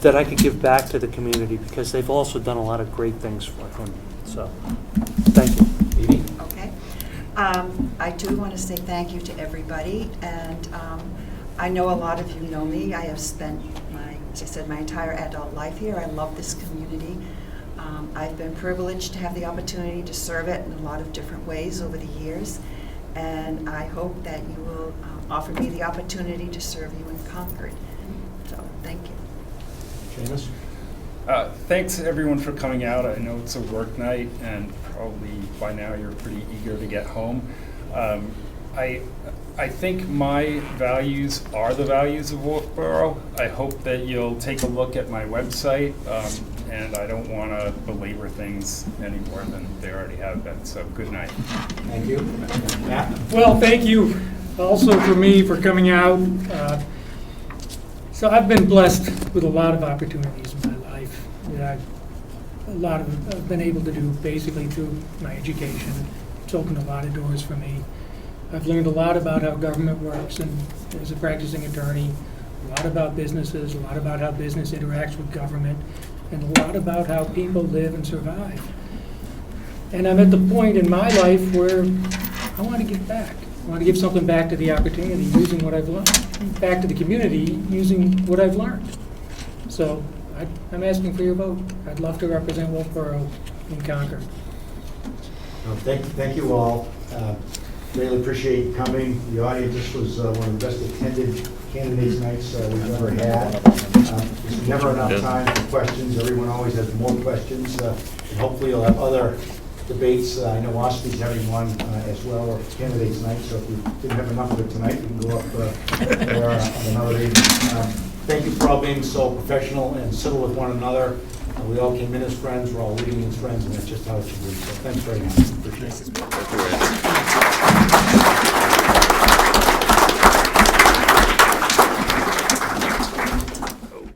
that I could give back to the community because they've also done a lot of great things for him. So, thank you. Edie? Okay. I do want to say thank you to everybody, and I know a lot of you know me. I have spent, as I said, my entire adult life here. I love this community. I've been privileged to have the opportunity to serve it in a lot of different ways over the years, and I hope that you will offer me the opportunity to serve you in Concord. So, thank you. Seamus? Thanks everyone for coming out. I know it's a work night and probably by now you're pretty eager to get home. I think my values are the values of Wolfeboro. I hope that you'll take a look at my website, and I don't want to belabor things any more than they already have been, so good night. Thank you. Matt? Well, thank you also for me for coming out. So I've been blessed with a lot of opportunities in my life that I've been able to do basically through my education. It's opened a lot of doors for me. I've learned a lot about how government works and as a practicing attorney, a lot about businesses, a lot about how business interacts with government, and a lot about how people live and survive. And I'm at the point in my life where I want to give back. I want to give something back to the opportunity using what I've learned, back to the community using what I've learned. So I'm asking for your vote. I'd love to represent Wolfeboro in Concord. Well, thank you all. Really appreciate you coming. The audience, this was one of the best attended candidates nights we've ever had. There's never enough time for questions. Everyone always has more questions. And hopefully you'll have other debates. I know Ospey's having one as well, or candidates night, so if you didn't have enough of it tonight, you can go up there on another evening. Thank you for all being so professional and civil with one another. We all came in as friends, we're all leaving as friends, and that's just how it should be. So thanks very much. Appreciate it.